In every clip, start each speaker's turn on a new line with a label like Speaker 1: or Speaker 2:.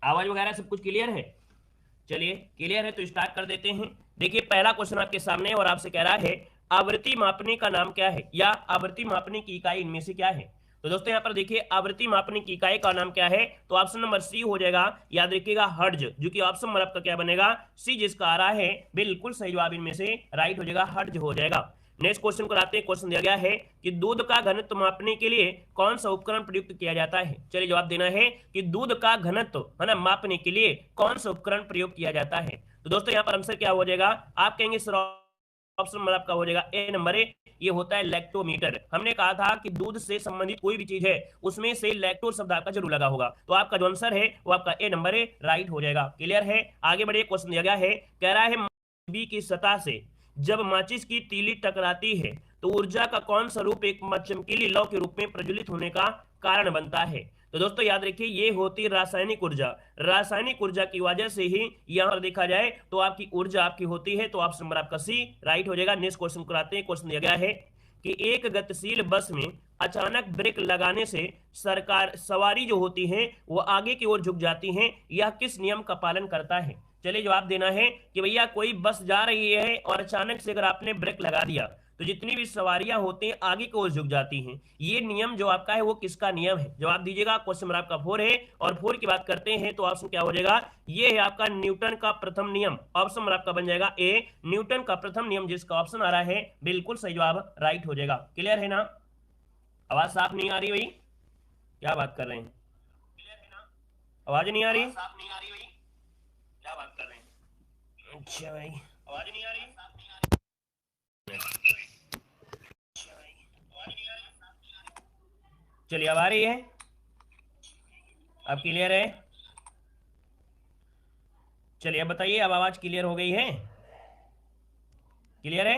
Speaker 1: आवाज वगैरह सब कुछ क्लियर है? चलिए क्लियर है तो स्टार्ट कर देते हैं। देखिए पहला क्वेश्चन आपके सामने और आपसे कह रहा है आवृत्ति मापने का नाम क्या है, या आवृत्ति मापने की इकाई इनमें से क्या है। तो दोस्तों यहाँ पर देखिए आवृत्ति मापने की इकाई का नाम क्या है, तो ऑप्शन नंबर सी हो जाएगा। याद रखिएगा हर्ज, जो कि ऑप्शन नंबर आपका क्या बनेगा, सी जिसका आ रहा है बिल्कुल सही जवाब इनमें से राइट हो जाएगा, हर्ज हो जाएगा। नेक्स्ट क्वेश्चन को लाते हैं। क्वेश्चन दिया गया है कि दूध का घनत्व मापने के लिए कौन सा उपकरण प्रयुक्त किया जाता है। चलिए जवाब देना है कि दूध का घनत्व है ना मापने के लिए कौन सा उपकरण प्रयोग किया जाता है। तो दोस्तों यहाँ पर आंसर क्या हो जाएगा, आप कहेंगे सर ऑप्शन नंबर आपका हो जाएगा ए नंबर ए, ये होता है लैक्टोमीटर। हमने कहा था कि दूध से संबंधित कोई भी चीज है उसमें से लैक्टो शब्द आपका जरूर लगा होगा, तो आपका जो आंसर है वो आपका ए नंबर ए राइट हो जाएगा। क्लियर है? आगे बढ़िए। क्वेश्चन दिया गया है, कह रहा है बी की सतह से जब माचिस की तीली टकराती है तो ऊर्जा का कौन सा रूप एक चमकीली लौ के रूप में प्रज्वलित होने का कारण बनता है। तो दोस्तों याद रखिए ये होती रासायनिक ऊर्जा। रासायनिक ऊर्जा की वजह से ही यहां पर देखा जाए तो आपकी ऊर्जा आपकी होती है, तो ऑप्शन नंबर आपका सी राइट हो जाएगा। नेक्स्ट क्वेश्चन कराते हैं। क्वेश्चन दिया गया है कि एक गतिशील बस में अचानक ब्रेक लगाने से सरकार सवारी जो होती है वो आगे की ओर झुक जाती है, यह किस नियम का पालन करता है। चलिए जवाब देना है कि भैया कोई बस जा रही है और अचानक से अगर आपने ब्रेक लगा दिया तो जितनी भी सवारियां होती हैं आगे की ओर झुक जाती हैं। ये नियम जो आपका है वो किसका नियम है, जवाब दीजिएगा। क्वेश्चन नंबर आपका 4 है और 4 की बात करते हैं तो ऑप्शन क्या हो जाएगा, ये है आपका न्यूटन का प्रथम नियम। ऑप्शन नंबर आपका बन जाएगा ए न्यूटन का प्रथम नियम, जिसका ऑप्शन आ रहा है बिल्कुल सही जवाब राइट हो जाएगा। क्लियर है ना? आवाज साफ नहीं आ रही भाई, क्या बात कर रहे हैं? आवाज नहीं आ रही, क्या बात कर रहे हैं? अच्छा भाई आवाज नहीं आ रही, चलिए अब आ रही है, अब क्लियर है। चलिए अब बताइए, अब आवाज क्लियर हो गई है? क्लियर है?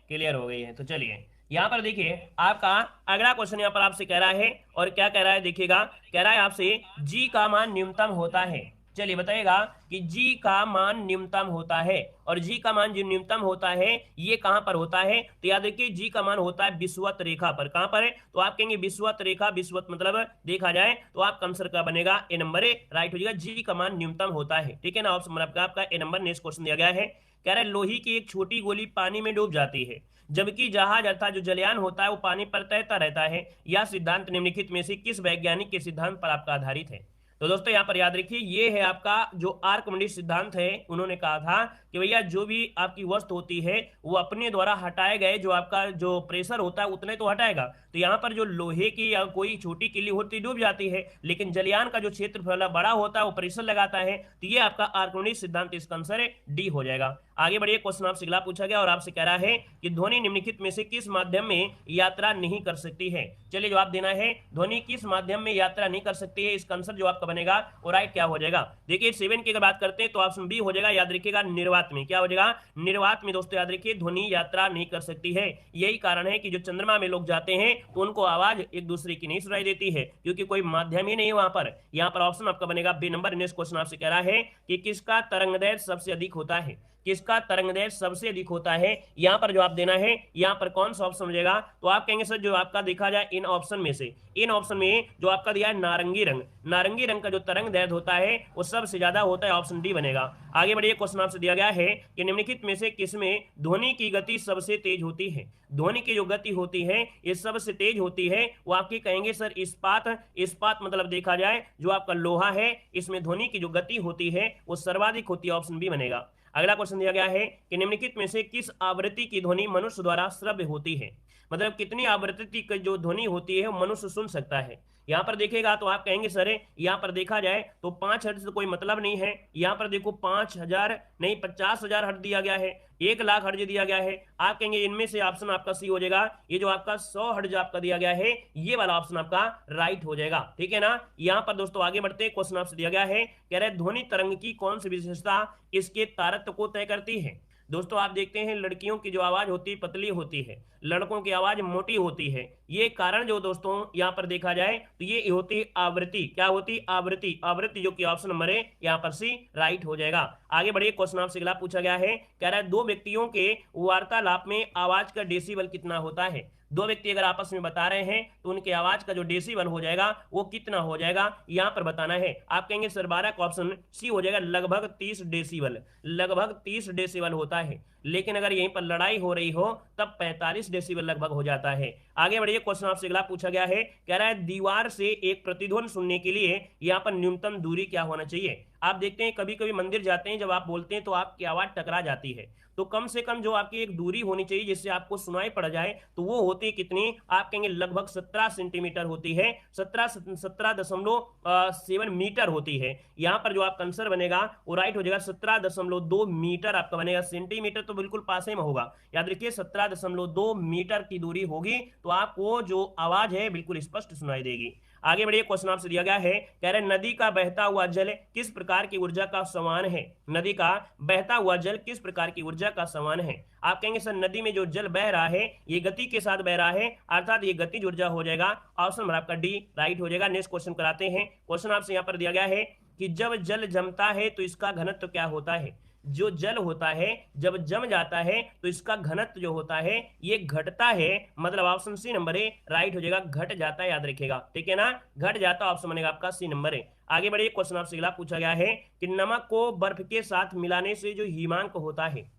Speaker 1: क्लियर हो गई है। तो चलिए यहां पर देखिए आपका अगला क्वेश्चन यहां पर आपसे कह रहा है, और क्या कह रहा है देखिएगा, कह रहा है आपसे जी का मान न्यूनतम होता है। चलिए बताइएगा कि जी का मान न्यूनतम होता है, और जी का मान जो न्यूनतम होता है ये कहां पर होता है, तो याद रखिए जी का मान होता है विषुवत रेखा पर। कहां पर है, तो आप कहेंगे विषुवत रेखा, विषुवत मतलब देखा जाए तो आपका आंसर क्या बनेगा, ए नंबर ए राइट हो जाएगा। जी का मान न्यूनतम होता है, ठीक है ना, ऑप्शन आपका ए नंबर। नेक्स्ट क्वेश्चन दिया गया है, कह रहा है लोहे की एक छोटी गोली पानी में डूब जाती है जबकि जहाज अर्थात जो जलयान होता है वो पानी पर तैरता रहता है, यह सिद्धांत निम्नलिखित में से किस वैज्ञानिक के सिद्धांत पर आपका आधारित है। तो दोस्तों यहाँ पर याद रखिए ये है आपका जो आर्कमिडीज सिद्धांत है। उन्होंने कहा था कि भैया जो भी आपकी वस्तु होती है वो अपने द्वारा हटाए गए जो आपका जो प्रेशर होता है उतने तो हटाएगा। तो यहाँ पर जो लोहे की या कोई छोटी किल्ली होती डूब जाती है, लेकिन जलयान का जो क्षेत्रफल बड़ा होता है वो प्रेशर लगाता है, तो ये आपका आर्कमिडीज सिद्धांत, इसका आंसर डी हो जाएगा। आगे बढ़िए। क्वेश्चन आपसे अगला पूछा गया और आपसे कह रहा है कि ध्वनि निम्नलिखित में से किस माध्यम में यात्रा नहीं कर सकती है। चलिए जवाब देना है, ध्वनि किस माध्यम में यात्रा नहीं कर सकती है, इसका आंसर जो आपका बनेगा वो राइट क्या हो जाएगा। देखिए 7 की अगर बात करते हैं तो ऑप्शन बी हो जाएगा। याद रखिएगा निर्वात में, क्या हो जाएगा, निर्वात में दोस्तों याद रखिए ध्वनि यात्रा नहीं कर सकती है। यही कारण है कि जो चंद्रमा में लोग जाते हैं तो उनको आवाज एक दूसरे की नहीं सुनाई देती है, क्योंकि कोई माध्यम ही नहीं है वहां पर। यहाँ पर ऑप्शन आपका बनेगा बी नंबर। नेक्स्ट क्वेश्चन आपसे कह रहा है कि किसका तरंगदैर्घ्य सबसे अधिक होता है, किसका तरंगदैर्घ्य सबसे अधिक होता है। यहां पर जवाब देना है, यहां पर कौन सा ऑप्शन मिलेगा, तो आप कहेंगे सर जो आपका देखा जाए इन ऑप्शन में से, इन ऑप्शन में जो आपका दिया है नारंगी रंग, नारंगी रंग का जो तरंगदैर्घ्य होता है वो सबसे ज्यादा होता है, ऑप्शन डी बनेगा। आगे बढ़िए। क्वेश्चन आपसे दिया गया है कि निम्नलिखित में से किसमें ध्वनि की गति सबसे तेज होती है। ध्वनि की जो गति होती है ये सबसे तेज होती है, वो आपकी कहेंगे सर इस्पात। इस्पात मतलब देखा जाए जो आपका लोहा है इसमें ध्वनि की जो गति होती है वो सर्वाधिक होती है, ऑप्शन बी बनेगा। अगला क्वेश्चन दिया गया है कि निम्नलिखित में से किस आवृत्ति की ध्वनि मनुष्य द्वारा श्रव्य होती है, मतलब कितनी आवृत्ति की जो ध्वनि होती है वो मनुष्य सुन सकता है। यहाँ पर देखेगा तो आप कहेंगे सर यहाँ पर देखा जाए तो 5 हर्ट्ज से कोई मतलब नहीं है। यहाँ पर देखो 5000 नहीं 50,000 हर्ट्ज दिया गया है, 1,00,000 हर्ट्ज दिया गया है। आप कहेंगे इनमें से ऑप्शन आपका सी हो जाएगा, ये जो आपका 100 हर्ट्ज आपका दिया गया है ये वाला ऑप्शन आपका राइट हो जाएगा, ठीक है ना। यहाँ पर दोस्तों आगे बढ़ते हैं। क्वेश्चन आपसे दिया गया है, कह रहे ध्वनि तरंग की कौन सी विशेषता इसके तारतम्य को तय करती है। दोस्तों आप देखते हैं लड़कियों की जो आवाज होती है पतली होती है, लड़कों की आवाज मोटी होती है। ये कारण जो दोस्तों यहाँ पर देखा जाए तो ये होती आवृत्ति, क्या होती आवृत्ति, आवृत्ति जो कि ऑप्शन नंबर है यहाँ पर सी राइट हो जाएगा। आगे बढ़िए। क्वेश्चन आपसे अगला पूछा गया है, कह रहा है दो व्यक्तियों के वार्तालाप में आवाज का डेसिबल कितना होता है। दो व्यक्ति अगर आपस में बता रहे हैं तो उनकी आवाज का जो डेसिबल हो जाएगा वो कितना हो जाएगा यहां पर बताना है। आप कहेंगे सर 12 का ऑप्शन सी हो जाएगा, लगभग 30 डेसिबल, लगभग 30 डेसिबल होता है। लेकिन अगर यहीं पर लड़ाई हो रही हो तब 45 डेसिबल लगभग हो जाता है। आगे बढ़िए, क्वेश्चन आपसे अगला पूछा गया है, कह रहा है दीवार से एक प्रतिध्वनि सुनने के लिए यहाँ पर न्यूनतम दूरी क्या होना चाहिए। आप देखते हैं कभी कभी मंदिर जाते हैं, जब आप बोलते हैं तो आपकी आवाज टकरा जाती है, तो कम से कम जो आपकी एक दूरी होनी चाहिए जिससे आपको सुनाई पड़ जाए, तो वो होती है कितनी, आप कहेंगे लगभग 17 सेंटीमीटर होती है, 17.7 मीटर होती है। यहां पर जो आपका आंसर बनेगा वो राइट हो जाएगा, 17.2 मीटर आपका बनेगा। सेंटीमीटर तो बिल्कुल पास में होगा, याद रखिए 17.2 मीटर की दूरी होगी तो आपको जो आवाज है बिल्कुल स्पष्ट सुनाई देगी। आगे बढ़िए, क्वेश्चन आपसे दिया गया है, कह रहे नदी का बहता हुआ जल किस प्रकार की ऊर्जा का समान है। नदी का बहता हुआ जल किस प्रकार की ऊर्जा का समान है। आप कहेंगे सर नदी में जो जल बह रहा है ये गति के साथ बह रहा है, अर्थात ये गतिज ऊर्जा हो जाएगा। ऑप्शन नंबर आपका डी राइट हो जाएगा। नेक्स्ट क्वेश्चन कराते हैं। क्वेश्चन आपसे यहाँ पर दिया गया है कि जब जल जमता है तो इसका घनत्व क्या होता है। जो जल होता है जब जम जाता है तो इसका घनत्व जो होता है ये घटता है, मतलब option C number A right हो जाएगा, घट जाता है, याद रखिएगा, ठीक है ना, घट जाता, ऑप्शन बनेगा आपका सी नंबर ए। आगे बढ़िए, क्वेश्चन आपसे अगला पूछा गया है कि नमक को बर्फ के साथ मिलाने से जो हिमांक होता है,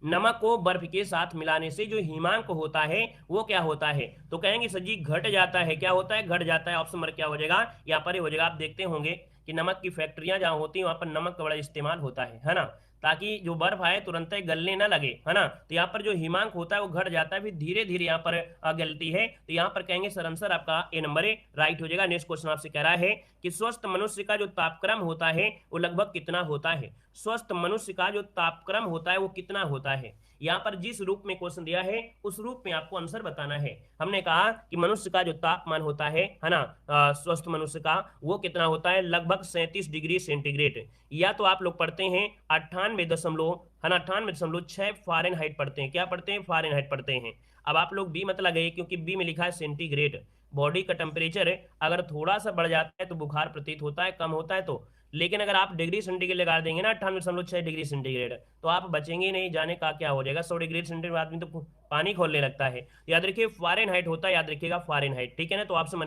Speaker 1: नमक को बर्फ के साथ मिलाने से जो हिमांक होता है वो क्या होता है। तो कहेंगे सर जी घट जाता है, क्या होता है, घट जाता है। ऑप्शन नंबर क्या हो जाएगा, यहाँ पर हो जाएगा, आप देखते होंगे कि नमक की फैक्ट्रियां जहां होती हैं वहां पर नमक का बड़ा इस्तेमाल होता है ना, ताकि जो बर्फ आए तुरंत गलने ना लगे, है ना। तो यहाँ पर जो हिमांक होता है वो घट जाता है, फिर धीरे धीरे यहाँ पर गलती है। तो यहाँ पर कहेंगे सर आंसर आपका ए नंबर ए राइट हो जाएगा। नेक्स्ट क्वेश्चन आपसे कह रहा है कि स्वस्थ मनुष्य का जो तापक्रम होता है वो लगभग कितना होता है। स्वस्थ मनुष्य का जो तापक्रम होता है वो कितना होता है। यहाँ पर जिस रूप में क्वेश्चन दिया है उस रूप में आपको आंसर बताना है। हमने कहा कि मनुष्य का जो तापमान होता है ना, स्वस्थ मनुष्य का वो कितना होता है, लगभग 37 डिग्री सेंटीग्रेड। या तो आप लोग पढ़ते हैं 98.6 फ़ारेनहाइट पढ़ते हैं, क्या पढ़ते हैं, फ़ारेनहाइट पढ़ते हैं। अब आप लोग बी मत लगाइए क्योंकि बी में लिखा है सेंटीग्रेड। बॉडी का टेम्परेचर अगर थोड़ा सा बढ़ जाता है तो बुखार प्रतीत होता है, कम होता है तो, लेकिन अगर आप डिग्री सेंटीग्रेड लगा देंगे ना 98.6 डिग्री सेंटीग्रेड तो आप बचेंगे नहीं, जाने का क्या हो जाएगा 100 डिग्री सेंटीग्रेड आदमी तो पानी खोलने लगता है। याद रखिए फ़ारेनहाइट होता है, याद रखिएगा फ़ारेनहाइट, ठीक है ना। तो आपसे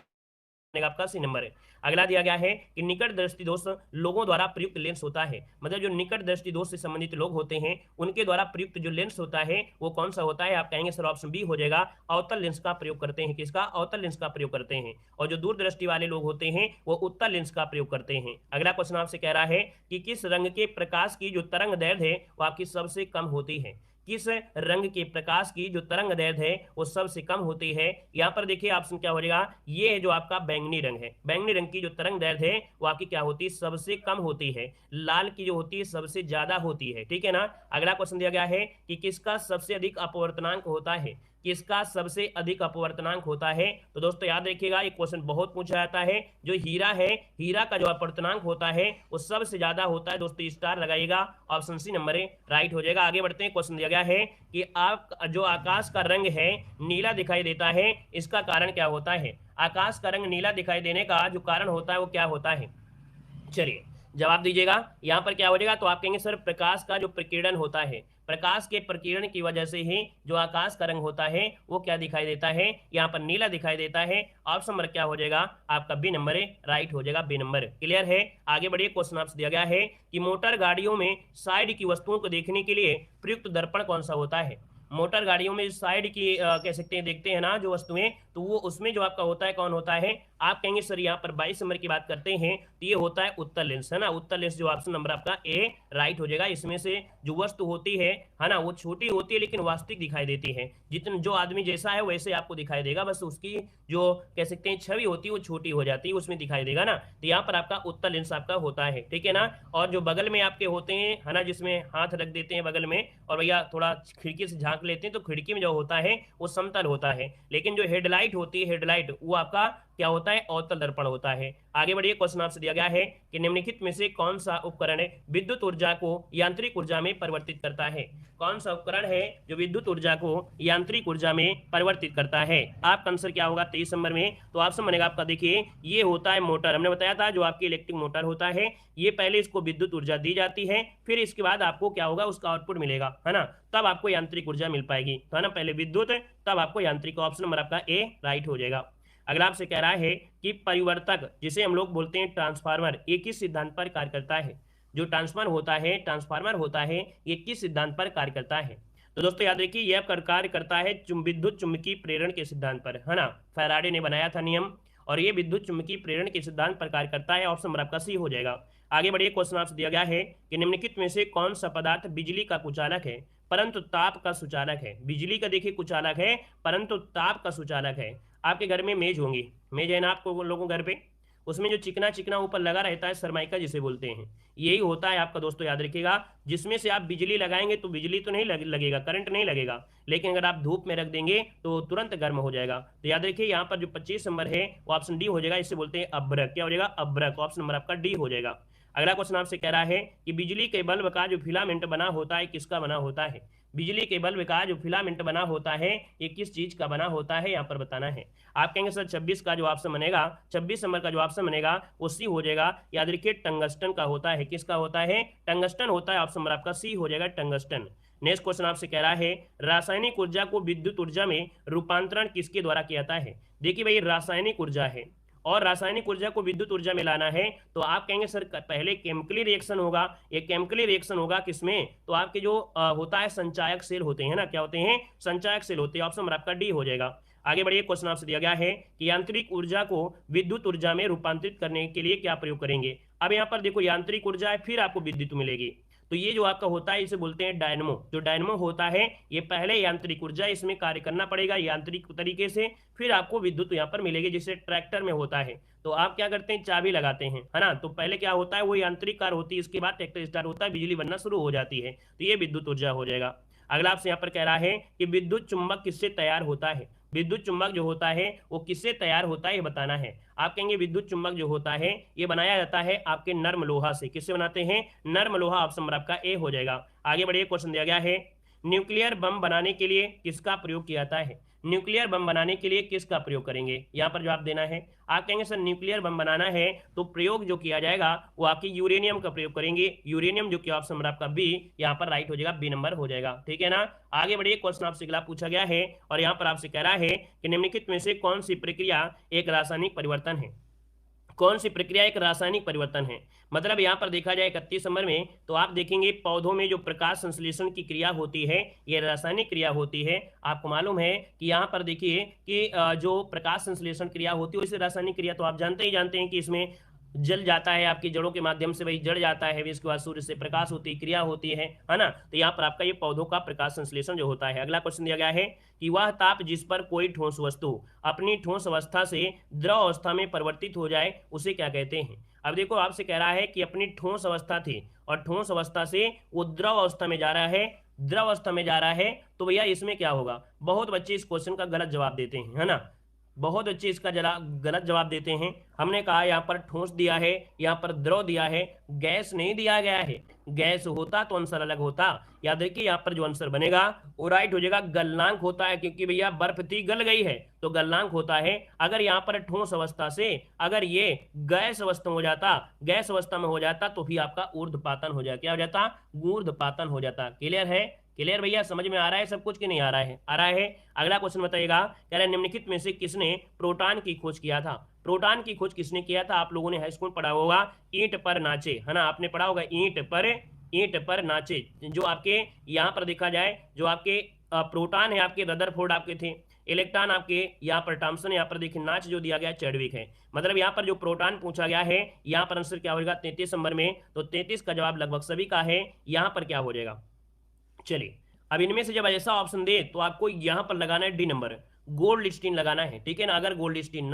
Speaker 1: आपका सी नंबर है। अगला दिया गया है कि निकट दृष्टि दोष लोगों द्वारा प्रयुक्त लेंस होता है, मतलब जो निकट दृष्टि दोष से संबंधित लोग होते हैं उनके द्वारा प्रयुक्त जो लेंस होता है वो कौन सा होता है। आप कहेंगे सर ऑप्शन बी हो जाएगा, अवतल लेंस का प्रयोग करते हैं। किसका, अवतल लेंस का प्रयोग करते हैं। और जो दूरदृष्टि वाले लोग होते हैं वो उत्तल लेंस का प्रयोग करते हैं। अगला क्वेश्चन आपसे कह रहा है कि किस रंग के प्रकाश की जो तरंग दैर्ध्य है वो आपकी सबसे कम होती है। किस रंग के प्रकाश की जो तरंग दैर्ध्य है वो सबसे कम होती है। यहाँ पर देखिए ऑप्शन क्या हो जाएगा, ये है जो आपका बैंगनी रंग है, बैंगनी रंग की जो तरंग दैर्ध्य है वो आपकी क्या होती है, सबसे कम होती है। लाल की जो होती है सबसे ज्यादा होती है, ठीक है ना। अगला क्वेश्चन दिया गया है कि किसका सबसे अधिक अपवर्तनांक होता है, किसका सबसे अधिक अपवर्तनांक होता है। तो दोस्तों याद रखिएगा ये क्वेश्चन बहुत पूछा जाता है। जो हीरा है, हीरा का जो अपवर्तनांक होता है वो सबसे ज्यादा होता है। दोस्तों स्टार लगाइएगा, option C number A right हो जाएगा। आगे बढ़ते हैं, क्वेश्चन दिया गया है कि आप जो आकाश का रंग है नीला दिखाई देता है, इसका कारण क्या होता है। आकाश का रंग नीला दिखाई देने का जो कारण होता है वो क्या होता है, चलिए जवाब दीजिएगा। यहाँ पर क्या हो जाएगा, तो आप कहेंगे सर प्रकाश का जो प्रकीर्णन होता है, प्रकाश के प्रकीर्णन की वजह से ही जो आकाश का रंग होता है वो क्या दिखाई देता है, यहाँ पर नीला दिखाई देता है। ऑप्शन नंबर क्या हो जाएगा आपका बी नंबर है राइट हो जाएगा, बी नंबर क्लियर है। आगे बढ़िए, क्वेश्चन आपसे दिया गया है कि मोटर गाड़ियों में साइड की वस्तुओं को देखने के लिए प्रयुक्त दर्पण कौन सा होता है। मोटर गाड़ियों में साइड की कह सकते हैं देखते हैं ना जो वस्तुएं, तो वो उसमें जो आपका होता है कौन होता है। आप कहेंगे सर यहाँ पर 22 नंबर की बात करते हैं तो ये होता है उत्तल लेंस, है ना। उत्तल लेंस जो ऑप्शन नंबर आपका ए राइट हो जाएगा। इसमें से जो वस्तु होती है ना, वो छोटी होती है लेकिन वास्तविक दिखाई देती है। जितने जो आदमी जैसा है वैसे आपको दिखाई देगा, बस उसकी जो कह सकते हैं छवि होती है वो छोटी हो जाती है, उसमें दिखाई देगा ना। तो यहाँ पर आपका उत्तल लेंस आपका होता है, ठीक है ना। और जो बगल में आपके होते हैं, है ना, जिसमें हाथ रख देते हैं बगल में और भैया थोड़ा खिड़की से झांक लेते हैं, तो खिड़की में जो होता है वो समतल होता है। लेकिन जो हेडलाइट होती है, हेडलाइट वो आपका क्या होता है, अवतल दर्पण होता है। आगे बढ़िए, क्वेश्चन आपसे दिया गया है कि निम्नलिखित में से कौन सा उपकरण विद्युत ऊर्जा को यांत्रिक ऊर्जा में परिवर्तित करता है। कौन सा उपकरण है जो विद्युत ऊर्जा को यांत्रिक ऊर्जा में परिवर्तित करता है। आपका आंसर क्या होगा 23 नंबर में, तो ऑप्शन बनेगा आपका, देखिए ये होता है मोटर। हमने बताया था जो आपकी इलेक्ट्रिक मोटर होता है, ये पहले इसको विद्युत ऊर्जा दी जाती है, फिर इसके बाद आपको क्या होगा, उसका आउटपुट मिलेगा, है ना, तब आपको यांत्रिक ऊर्जा मिल पाएगी। तो है ना, पहले विद्युत तब आपको यांत्रिक। ऑप्शन नंबर आपका ए राइट हो जाएगा। अगला आपसे कह रहा है कि परिवर्तक, जिसे हम लोग बोलते हैं ट्रांसफार्मर, ये किस सिद्धांत पर कार्य करता है। जो ट्रांसफार्मर होता है ये किस सिद्धांत पर कार्य करता है। तो दोस्तों याद रखिए, यह कार्य करता है विद्युत चुंबकीय प्रेरण के सिद्धांत पर, है ना। फैराडे ने बनाया था नियम, और ये विद्युत चुंबकीय प्रेरण के सिद्धांत पर कार्य करता है। ऑप्शन नंबर आपका सी हो जाएगा। आगे बढ़िए, क्वेश्चन आपसे दिया गया है कि निम्नलिखित में से कौन सा पदार्थ बिजली का कुचालक है परंतु ताप का सुचालक है। बिजली का देखिए कुचालक है परंतु ताप का सुचालक है। आपके घर में मेज होंगी, मेज है ना आपको लोगों घर पे, उसमें जो चिकना चिकना ऊपर लगा रहता है सरमाइका जिसे बोलते हैं, यही होता है आपका दोस्तों, याद रखिएगा। जिसमें से आप बिजली लगाएंगे तो बिजली तो नहीं लगेगा, करंट नहीं लगेगा, लेकिन अगर आप धूप में रख देंगे तो तुरंत गर्म हो जाएगा। तो याद रखिए यहाँ पर जो 25 नंबर है वो ऑप्शन डी हो जाएगा। इसे बोलते हैं अभ्रक। क्या हो जाएगा, अभ्रक। ऑप्शन नंबर आपका डी हो जाएगा। अगला क्वेश्चन आपसे कह रहा है कि बिजली के बल्ब का जो फिलामेंट बना होता है किसका बना होता है। बिजली के बल्ब का जो फिलामेंट बना होता है ये किस चीज का बना होता है, यहाँ पर बताना है। आप कहेंगे सर 26 का जो ऑप्शन बनेगा, 26 नंबर का जो ऑप्शन बनेगा वो सी हो जाएगा। याद रखिए टंगस्टन का होता है। किसका होता है, टंगस्टन होता है। ऑप्शन नंबर आपका सी हो जाएगा, टंगस्टन। नेक्स्ट क्वेश्चन आपसे कह रहा है रासायनिक ऊर्जा को विद्युत ऊर्जा में रूपांतरण किसके द्वारा किया जाता है। देखिए भाई, रासायनिक ऊर्जा है और रासायनिक ऊर्जा को विद्युत ऊर्जा में लाना है, तो आप कहेंगे सर पहले केमिकली रिएक्शन होगा। ये केमिकली रिएक्शन होगा किसमें, तो आपके जो होता है संचायक सेल होते हैं ना, क्या होते हैं, संचायक सेल होते हैं। ऑप्शन नंबर आपका डी हो जाएगा। आगे बढ़िए, क्वेश्चन आपसे दिया गया है कि यांत्रिक ऊर्जा को विद्युत ऊर्जा में रूपांतरित करने के लिए क्या प्रयोग करेंगे। अब यहाँ पर देखो यांत्रिक ऊर्जा है, फिर आपको विद्युत मिलेगी, तो ये जो आपका होता है इसे बोलते हैं डायनमो। जो डायनमो होता है ये पहले यांत्रिक ऊर्जा, इसमें कार्य करना पड़ेगा यांत्रिक तरीके से, फिर आपको विद्युत यहाँ पर मिलेगी। जैसे ट्रैक्टर में होता है तो आप क्या करते हैं, चाबी लगाते हैं, है ना, तो पहले क्या होता है वो यांत्रिक कार्य होती है, इसके बाद ट्रैक्टर स्टार्ट होता है, बिजली बनना शुरू हो जाती है, तो ये विद्युत ऊर्जा हो जाएगा। अगला आपसे यहाँ पर कह रहा है कि विद्युत चुंबक किससे तैयार होता है। विद्युत चुंबक जो होता है वो किससे तैयार होता है ये बताना है। आप कहेंगे विद्युत चुंबक जो होता है ये बनाया जाता है आपके नर्म लोहा से। किससे बनाते हैं, नर्म लोहा। ऑप्शन नंबर आपका ए हो जाएगा। आगे बढ़िए, क्वेश्चन दिया गया है न्यूक्लियर बम बनाने के लिए किसका प्रयोग किया जाता है। न्यूक्लियर बम बनाने के लिए किसका प्रयोग करेंगे, यहाँ पर जवाब देना है। आप कहेंगे सर न्यूक्लियर बम बनाना है तो प्रयोग जो किया जाएगा वो आपकी यूरेनियम का प्रयोग करेंगे। यूरेनियम जो कि ऑप्शन नंबर आपका बी यहाँ पर राइट हो जाएगा, बी नंबर हो जाएगा, ठीक है ना। आगे बढ़िए, क्वेश्चन आपसे अगला पूछा गया है और यहाँ पर आपसे कह रहा है कि निम्नलिखित में से कौन सी प्रक्रिया एक रासायनिक परिवर्तन है। कौन सी प्रक्रिया एक रासायनिक परिवर्तन है, मतलब यहाँ पर देखा जाए 31 नंबर में तो आप देखेंगे पौधों में जो प्रकाश संश्लेषण की क्रिया होती है ये रासायनिक क्रिया होती है। आपको मालूम है कि यहाँ पर देखिए कि जो प्रकाश संश्लेषण क्रिया होती है इसे रासायनिक क्रिया तो आप जानते हैं कि इसमें जल जाता है, आपकी जड़ों के माध्यम से वही जड़ जाता है, इसके बाद सूर्य से प्रकाश होती है, क्रिया होती है ना। तो यहाँ पर आपका ये पौधों का प्रकाश संश्लेषण जो होता है। अगला क्वेश्चन दिया गया है कि वह ताप जिस पर कोई ठोस वस्तु अपनी ठोस अवस्था से द्रव अवस्था में परिवर्तित हो जाए उसे क्या कहते हैं। अब देखो आपसे कह रहा है कि अपनी ठोस अवस्था थी और ठोस अवस्था से वो द्रव अवस्था में जा रहा है, द्रव अवस्था में जा रहा है, तो भैया इसमें क्या होगा। बहुत बच्चे इस क्वेश्चन का गलत जवाब देते हैं, है ना, बहुत बच्चे इसका गलत जवाब देते हैं। हमने कहा यहाँ पर ठोस दिया है, यहाँ पर द्रव दिया है, गैस नहीं दिया गया है। गैस होता तो आंसर अलग होता। याद रखिए यहाँ पर जो आंसर बनेगा वो राइट हो जाएगा, गलनांक होता है, क्योंकि भैया बर्फ थी गल गई है तो गलनांक होता है। अगर यहाँ पर ठोस अवस्था से अगर ये गैस अवस्था हो जाता, गैस अवस्था में हो जाता तो भी आपका ऊर्ध्वपातन हो जाता। क्या हो जाता, ऊर्ध्वपातन हो जाता। क्लियर है, क्लियर भैया, समझ में आ रहा है सब कुछ कि नहीं आ रहा है, आ रहा है। अगला क्वेश्चन बताइएगा, कह रहा है निम्नलिखित में से किसने प्रोटॉन की खोज किया था। प्रोटॉन की खोज किसने किया था, आप लोगों ने हाई स्कूल पढ़ा होगा, ईंट पर नाचे, है ना, आपने पढ़ा होगा ईंट पर नाचे। जो आपके यहाँ पर देखा जाए जो आपके प्रोटॉन है आपके रदरफोर्ड आपके थे, इलेक्ट्रॉन आपके यहाँ पर थॉमसन, यहाँ पर देखिए नाच जो दिया गया चैडविक है। मतलब यहाँ पर जो प्रोटॉन पूछा गया है यहाँ पर आंसर क्या होगा 33 नंबर में, तो 33 का जवाब लगभग सभी का है। यहाँ पर क्या हो जाएगा, चलिए अब इनमें से जब ऐसा ऑप्शन दे तो आपको यहां पर लगाना है डी नंबर, गोल्ड स्टीन लगाना है, ठीक है ना। अगर गोल्ड स्टीन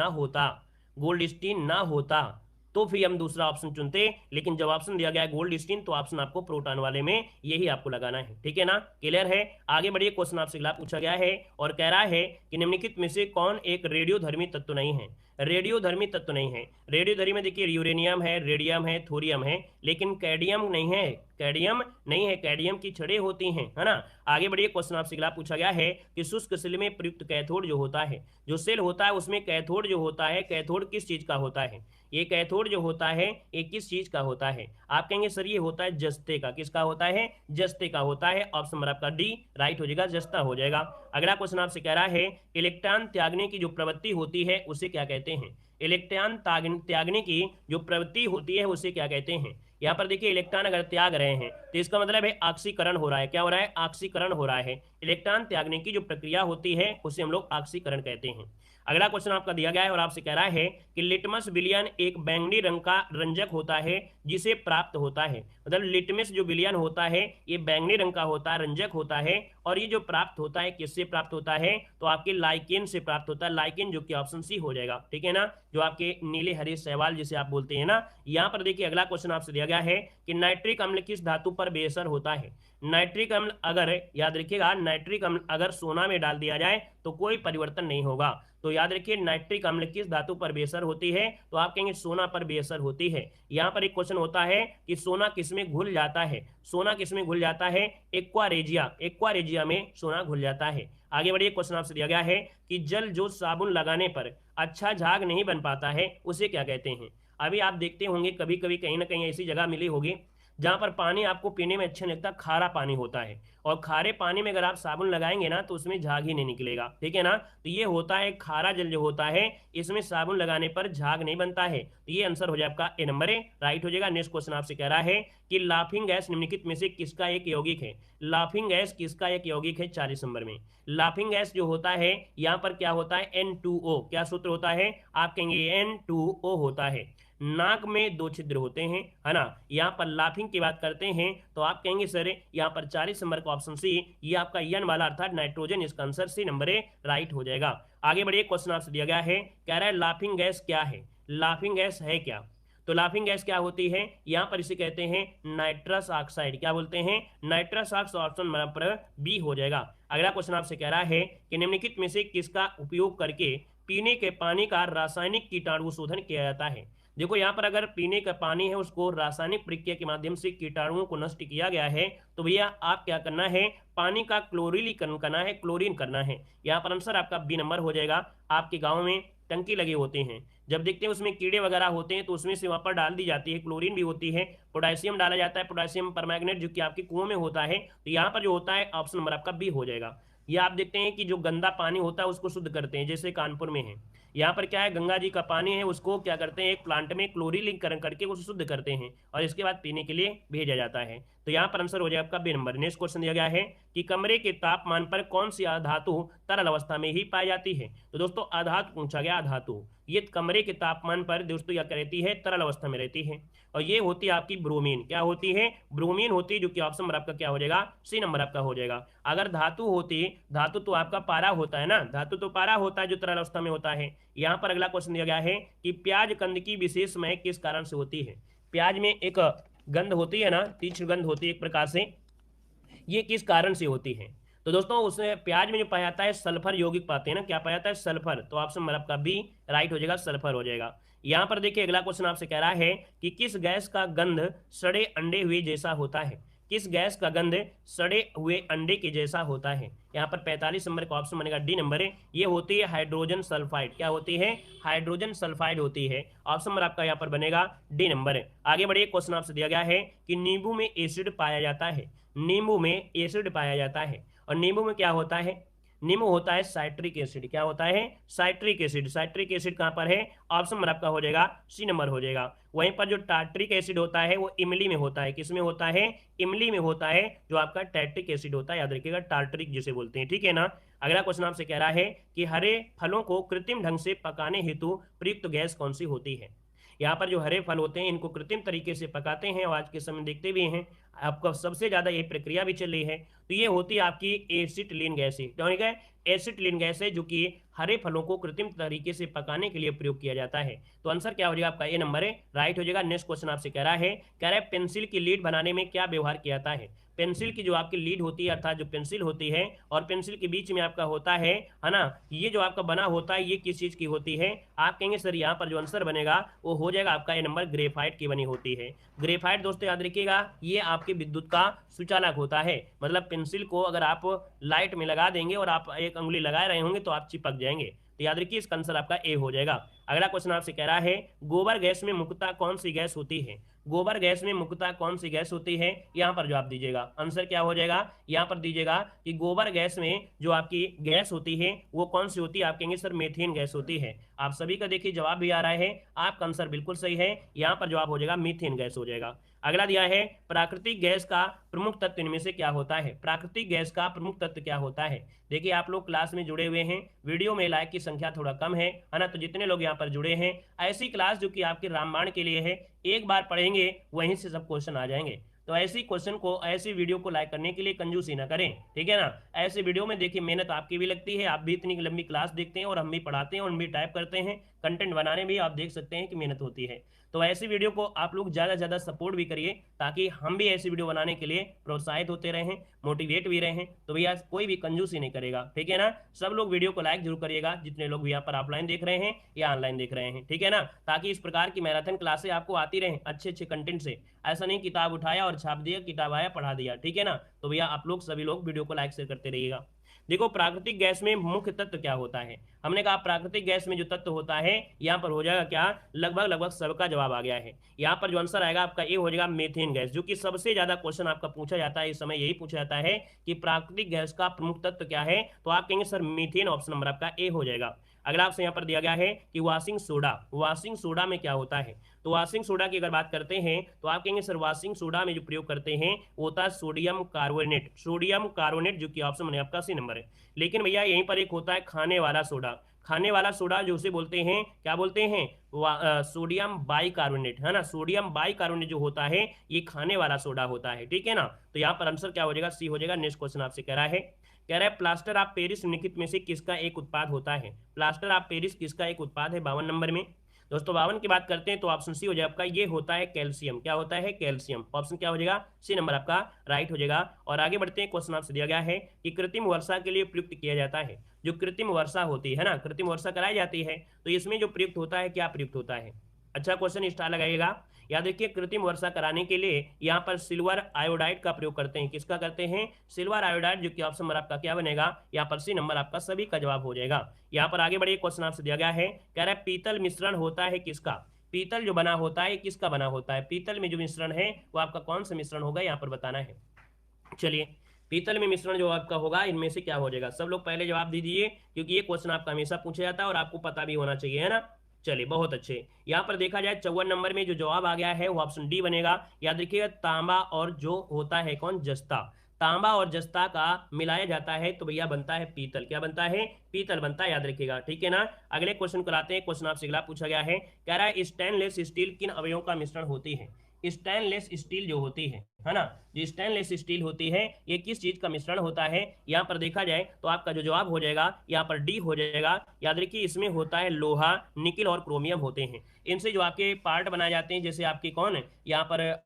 Speaker 1: ना होता तो फिर हम दूसरा ऑप्शन चुनते, लेकिन जब ऑप्शन दिया गया है गोल्ड स्टीन तो ऑप्शन आपको प्रोटॉन वाले में यही आपको लगाना है, ठीक है ना। क्लियर है, आगे बढ़िए, क्वेश्चन आपसे अगला पूछा गया है और कह रहा है कि निम्नलिखित में से कौन एक रेडियोधर्मी तत्व नहीं है। रेडियोधर्मी तत्व नहीं है। रेडियोधर्मी में देखिए यूरेनियम है, रेडियम है, थोरियम है, लेकिन कैडियम नहीं है। कैडियम नहीं है, कैडियम की छड़ें होती हैं, है ना। आगे बढ़िए, क्वेश्चन आपसे अगला पूछा गया है कि शुष्क सेल में प्रयुक्त कैथोड जो होता है, जो सेल होता है उसमें कैथोड जो होता है, कैथोड किस चीज का होता है? ये कैथोड जो होता है ये किस चीज का होता है? आप कहेंगे सर ये होता है जस्ते का। किसका होता है? जस्ते का होता है। ऑप्शन नंबर आपका डी राइट हो जाएगा, जस्ता हो जाएगा। अगला क्वेश्चन आपसे कह रहा है इलेक्ट्रॉन त्यागने की जो प्रवृत्ति होती है उसे क्या कहते हैं? इलेक्ट्रॉन त्यागने की जो प्रवृत्ति होती है उसे क्या कहते हैं? यहाँ पर देखिए इलेक्ट्रॉन अगर त्याग रहे हैं तो इसका मतलब है ऑक्सीकरण हो रहा है। क्या हो रहा है? ऑक्सीकरण हो रहा है। इलेक्ट्रॉन त्यागने की जो प्रक्रिया होती है उसे हम लोग ऑक्सीकरण कहते हैं। अगला क्वेश्चन आपका दिया गया है और आपसे कह रहा है कि लिटमस विलयन एक बैंगनी रंग का रंजक होता है जिसे प्राप्त होता है। मतलब लिटमस जो विलयन होता है ये बैंगनी रंग का होता है, रंजक होता है, और ये जो प्राप्त होता है किससे प्राप्त होता है? तो आपके लाइकेन से प्राप्त होता है। लाइकेन जो कि ऑप्शन सी हो जाएगा, ठीक है ना, जो आपके नीले हरे शैवाल जिसे आप बोलते हैं ना। यहाँ पर देखिए अगला क्वेश्चन आपसे दिया गया है कि नाइट्रिक अम्ल किस धातु पर बेअसर होता है? नाइट्रिक अम्ल अगर, याद रखिएगा, नाइट्रिक अम्ल अगर सोना में डाल दिया जाए तो कोई परिवर्तन नहीं होगा। तो याद रखिए नाइट्रिक अम्ल किस धातु पर बेअसर होती है? तो आप कहेंगे सोना पर बेअसर होती है। यहाँ पर एक क्वेश्चन होता है कि सोना किसमें घुल जाता है? सोना किसमें घुल जाता है? एक्वारेजिया, एक्वारेजिया में सोना घुल जाता है। आगे बढ़िए, क्वेश्चन आपसे दिया गया है कि जल जो साबुन लगाने पर अच्छा झाग नहीं बन पाता है उसे क्या कहते हैं? अभी आप देखते होंगे कभी कभी कहीं ना कहीं ऐसी जगह मिली होगी जहां पर पानी आपको पीने में अच्छा लगता है, खारा पानी होता है, और खारे पानी में अगर आप साबुन लगाएंगे ना तो उसमें झाग ही नहीं निकलेगा, ठीक है ना। तो ये होता है खारा जल जो होता है, इसमें साबुन लगाने पर झाग नहीं बनता है। तो ये आंसर हो जाए आपका ए नंबर ए, राइट हो जाएगा। नेक्स्ट क्वेश्चन आपसे कह रहा है कि लाफिंग गैस निम्नलिखित में से किसका एक यौगिक है? लाफिंग गैस किसका एक यौगिक है? 40 नंबर में लाफिंग गैस जो होता है यहाँ पर क्या होता है? N2O। क्या सूत्र होता है? आप कहेंगे N2O होता है। नाक में 2 छिद्र होते हैं, है ना। यहाँ पर लाफिंग की बात करते हैं तो आप कहेंगे सर यहाँ पर 40 नंबर का ऑप्शन सी, ये आपका यन वाला अर्थात नाइट्रोजन, इसका answer C number A right हो जाएगा। आगे बढ़िए, क्वेश्चन आपसे दिया गया है, कह रहा है लाफिंग गैस क्या है? लाफिंग गैस है क्या? तो लाफिंग गैस क्या होती है? यहाँ पर इसे कहते हैं नाइट्रस ऑक्साइड। क्या बोलते हैं? Nitrous oxide. Option number B हो जाएगा। अगला क्वेश्चन आपसे कह रहा है कि निम्नलिखित में से किसका उपयोग करके पीने के पानी का रासायनिक कीटाणु शोधन किया जाता है? देखो यहाँ पर अगर पीने का पानी है उसको रासायनिक प्रक्रिया के माध्यम से कीटाणुओं को नष्ट किया गया है तो भैया आप क्या करना है? पानी का क्लोरीलीकरण करना है, क्लोरीन करना है। यहाँ पर आंसर आपका बी नंबर हो जाएगा। आपके गाँव में टंकी लगे होते हैं, जब देखते हैं उसमें कीड़े वगैरह होते हैं तो उसमें से वहां पर डाल दी जाती है, क्लोरीन भी होती है, पोटेशियम डाला जाता है, पोटेशियम परमैंगनेट जो कि आपके कुओं में होता है। तो यहाँ पर जो होता है ऑप्शन नंबर आपका बी हो जाएगा। ये आप देखते हैं कि जो गंदा पानी होता है उसको शुद्ध करते हैं, जैसे कानपुर में है। यहाँ पर क्या है, गंगा जी का पानी है उसको क्या करते हैं, एक प्लांट में क्लोरीलीकरण करके उसे शुद्ध करते हैं और इसके बाद पीने के लिए भेजा जाता है। तो यहाँ पर आंसर हो जाएगा आपका बी नंबर। नेक्स्ट क्वेश्चन दिया गया है कि कमरे के तापमान पर कौन सी अधातु तरल अवस्था में ही पाई जाती है? तो दोस्तों अधातु पूछा गया, अधातु ये कमरे के तापमान पर दोस्तों क्या रहती है? तरल अवस्था में रहती है, और ये होती है आपकी ब्रोमीन। क्या होती है? ब्रोमीन होती है, जो कि ऑप्शन नंबर आपका क्या हो जाएगा? सी नंबर आपका हो जाएगा। अगर धातु होती, धातु तो आपका पारा होता है ना, धातु तो पारा होता है जो तरल अवस्था में होता है। यहाँ पर अगला क्वेश्चन दिया गया है कि प्याज कंद की विशेष महक किस कारण से होती है? प्याज में एक गंध होती है ना, तीक्ष्ण गंध होती है एक प्रकार से, ये किस कारण से होती है? तो दोस्तों उसमें प्याज में जो पाया जाता है सल्फर यौगिक पाते हैं ना, क्या पाया जाता है? सल्फर। तो ऑप्शन नंबर आपका बी राइट हो जाएगा, सल्फर हो जाएगा। यहाँ पर देखिए अगला क्वेश्चन आपसे कह रहा है कि किस गैस का गंध सड़े अंडे हुए जैसा होता है? किस गैस का गंध सड़े हुए अंडे के जैसा होता है? यहाँ पर 45 नंबर का ऑप्शन बनेगा डी नंबर है। ये होती है हाइड्रोजन सल्फाइड। क्या होती है? हाइड्रोजन सल्फाइड होती है। ऑप्शन नंबर आपका यहाँ पर बनेगा डी नंबर है। आगे बढ़िए, क्वेश्चन आपसे दिया गया है कि नींबू में एसिड पाया जाता है। नींबू में एसिड पाया जाता है, और नींबू में क्या होता है? नींबू होता है साइट्रिक एसिड। क्या होता है? Citric acid. साइट्रिक एसिड कहाँ पर है? ऑप्शन नंबर आपका हो जाएगा सी नंबर हो जाएगा। वहीं पर जो टार्ट्रिक एसिड होता है वो इमली में होता है। किसमें होता है? इमली में होता है, जो आपका टैट्रिक एसिड होता है, याद रखिएगा, टार्ट्रिक जिसे बोलते हैं, ठीक है ना। अगला क्वेश्चन आपसे कह रहा है कि हरे फलों को कृत्रिम ढंग से पकाने हेतु प्रयुक्त गैस कौन सी होती है? यहाँ पर जो हरे फल होते हैं इनको कृत्रिम तरीके से पकाते हैं और आज के समय देखते भी हैं आपका सबसे ज्यादा ये प्रक्रिया भी चल रही है, तो ये होती है आपकी एसिटिलीन गैस है। ठीक है, एसिटिलीन गैस है जो कि हरे फलों को कृत्रिम तरीके से पकाने के लिए प्रयोग किया जाता है। तो आंसर क्या हो जाएगा आपका, ए नंबर है, राइट हो जाएगा। नेक्स्ट क्वेश्चन आपसे कह रहा है पेंसिल की लीड बनाने में क्या व्यवहार किया जाता है। पेंसिल की जो आपकी लीड होती है अर्थात जो पेंसिल होती है और पेंसिल के बीच में आपका होता है ना, ये जो आपका बना होता है ये किस चीज की होती है। आप कहेंगे सर यहाँ पर जो आंसर बनेगा वो हो जाएगा आपका ए नंबर, ग्रेफाइट की बनी होती है। ग्रेफाइट दोस्तों याद रखिएगा ये आपके विद्युत का सुचालक होता है, मतलब पेंसिल को अगर आप लाइट में लगा देंगे और आप एक उंगली लगा रहे होंगे तो आप चिपक जाएंगे। तो याद रखिए इसका आंसर आपका ए हो जाएगा। अगला क्वेश्चन आपसे कह रहा है गोबर गैस में मुख्यतः कौन सी गैस होती है। गोबर गैस में मुख्यतः कौन सी गैस होती है, यहाँ पर जवाब दीजिएगा। आंसर क्या हो जाएगा, यहाँ पर दीजिएगा कि गोबर गैस में जो आपकी गैस होती है वो कौन सी होती है। आप कहेंगे सर मीथेन गैस होती है। आप सभी का देखिए जवाब भी आ रहा है, आपका आंसर बिल्कुल सही है, यहाँ पर जवाब हो जाएगा मीथेन गैस हो जाएगा। अगला दिया है प्राकृतिक गैस का प्रमुख तत्व इनमें से क्या होता है। प्राकृतिक गैस का प्रमुख तत्व क्या होता है। देखिए आप लोग क्लास में जुड़े हुए हैं, वीडियो में लाइक की संख्या थोड़ा कम है ना, तो जितने लोग यहाँ पर जुड़े हैं ऐसी क्लास जो कि आपके रामबाण के लिए है, एक बार पढ़ेंगे वहीं से सब क्वेश्चन आ जाएंगे। तो ऐसी क्वेश्चन को, ऐसी वीडियो को लाइक करने के लिए कंजूसी ना करें, ठीक है ना। ऐसे वीडियो में देखिए मेहनत आपकी भी लगती है, आप भी इतनी लंबी क्लास देखते हैं और हम भी पढ़ाते हैं और हम भी टाइप करते हैं, कंटेंट बनाने में आप देख सकते हैं कि मेहनत होती है। तो ऐसी वीडियो को आप लोग ज़्यादा से ज़्यादा सपोर्ट भी करिए ताकि हम भी ऐसी वीडियो बनाने के लिए प्रोत्साहित होते रहें, मोटिवेट भी रहें। तो भैया कोई भी कंजूसी नहीं करेगा, ठीक है ना। सब लोग वीडियो को लाइक जरूर करिएगा, जितने लोग भी यहाँ पर ऑफलाइन देख रहे हैं या ऑनलाइन देख रहे हैं, ठीक है ना, ताकि इस प्रकार की मैराथन क्लासें आपको आती रहें अच्छे अच्छे कंटेंट से। ऐसा नहीं किताब उठाया और छाप दिया, किताब आया पढ़ा दिया, ठीक है ना। तो भैया आप लोग सभी लोग वीडियो को लाइक शेयर करते रहिएगा। देखो प्राकृतिक गैस में मुख्य तत्व क्या होता है। हमने कहा प्राकृतिक गैस में जो तत्व होता है यहाँ पर हो जाएगा क्या, लगभग सबका जवाब आ गया है। यहाँ पर जो आंसर आएगा आपका ए हो जाएगा मीथेन गैस, जो कि सबसे ज्यादा क्वेश्चन आपका पूछा जाता है इस समय, यही पूछा जाता है कि प्राकृतिक गैस का प्रमुख तत्व क्या है। तो आप कहेंगे सर मीथेन, ऑप्शन नंबर आपका ए हो जाएगा। अगला आपसे यहाँ पर दिया गया है कि वाशिंग सोडा, वाशिंग सोडा में क्या होता है। तो वाशिंग सोडा की अगर बात करते हैं तो आप कहेंगे सर वाशिंग सोडा में जो प्रयोग करते हैं वो होता है सोडियम कार्बोनेट, सोडियम कार्बोनेट, जो कि ऑप्शन में आपका सी नंबर है। लेकिन भैया यहीं पर एक होता है खाने वाला सोडा, खाने वाला सोडा जो उसे बोलते हैं, क्या बोलते हैं, सोडियम बाइकार्बोनेट, है ना। सोडियम बाइकार्बोनेट जो होता है ये खाने वाला सोडा होता है, ठीक है ना। तो यहाँ पर आंसर क्या हो जाएगा, सी हो जाएगा। नेक्स्ट क्वेश्चन आपसे कह रहा है प्लास्टर ऑफ पेरिस निम्नलिखित में से किसका एक उत्पाद होता है। प्लास्टर ऑफ पेरिस किसका एक उत्पाद है, 52 नंबर में। दोस्तों 52 की बात करते हैं तो ऑप्शन सी हो जाएगा आपका, ये होता है कैल्शियम। क्या होता है, कैल्शियम। ऑप्शन क्या हो जाएगा, सी नंबर आपका राइट हो जाएगा। और आगे बढ़ते हैं, क्वेश्चन आपसे दिया गया है कि कृत्रिम वर्षा के लिए प्रयुक्त किया जाता है। जो कृत्रिम वर्षा होती है ना, कृत्रिम वर्षा कराई जाती है, तो इसमें जो प्रयुक्त होता है, क्या प्रयुक्त होता है। अच्छा क्वेश्चन स्टार लगाइएगा। याद रखिए कृत्रिम वर्षा कराने के लिए यहाँ पर सिल्वर आयोडाइड का प्रयोग करते हैं। किसका करते हैं, सिल्वर आयोडाइड, जो कि ऑप्शन नंबर आपका क्या बनेगा, यहाँ पर सी नंबर आपका सभी का जवाब हो जाएगा। यहाँ पर आगे बढ़िए, क्वेश्चन आपसे दिया गया है, कह रहा है पीतल मिश्रण होता है किसका। पीतल जो बना होता है किसका बना होता है। पीतल में जो मिश्रण है वो आपका कौन सा मिश्रण होगा, यहाँ पर बताना है। चलिए पीतल में मिश्रण जो आपका होगा इनमें से क्या हो जाएगा। सब लोग पहले जवाब दीजिए क्योंकि ये क्वेश्चन आपका हमेशा पूछा जाता है और आपको पता भी होना चाहिए, है ना। चलिए बहुत अच्छे। यहाँ पर देखा जाए 54 नंबर में जो जवाब आ गया है वो ऑप्शन डी बनेगा। याद रखिएगा तांबा और जो होता है कौन, जस्ता, तांबा और जस्ता का मिलाया जाता है तो भैया बनता है पीतल। क्या बनता है, पीतल बनता है, याद रखिएगा, ठीक है ना। अगले क्वेश्चन को लाते हैं। क्वेश्चन आपसे अगला पूछा गया है, कह रहा है स्टेनलेस स्टील किन अवयवों का मिश्रण होती है। स्टेनलेस स्टील जो होती है ना, जो स्टेनलेस स्टील होती है ये किस चीज का मिश्रण होता है। यहाँ पर देखा जाए तो आपका जो जवाब हो जाएगा यहाँ पर डी हो जाएगा। याद रखिए इसमें होता है लोहा, निकिल और क्रोमियम होते हैं। इनसे जो आपके पार्ट बनाए जाते हैं, जैसे आपके कौन है यहाँ पर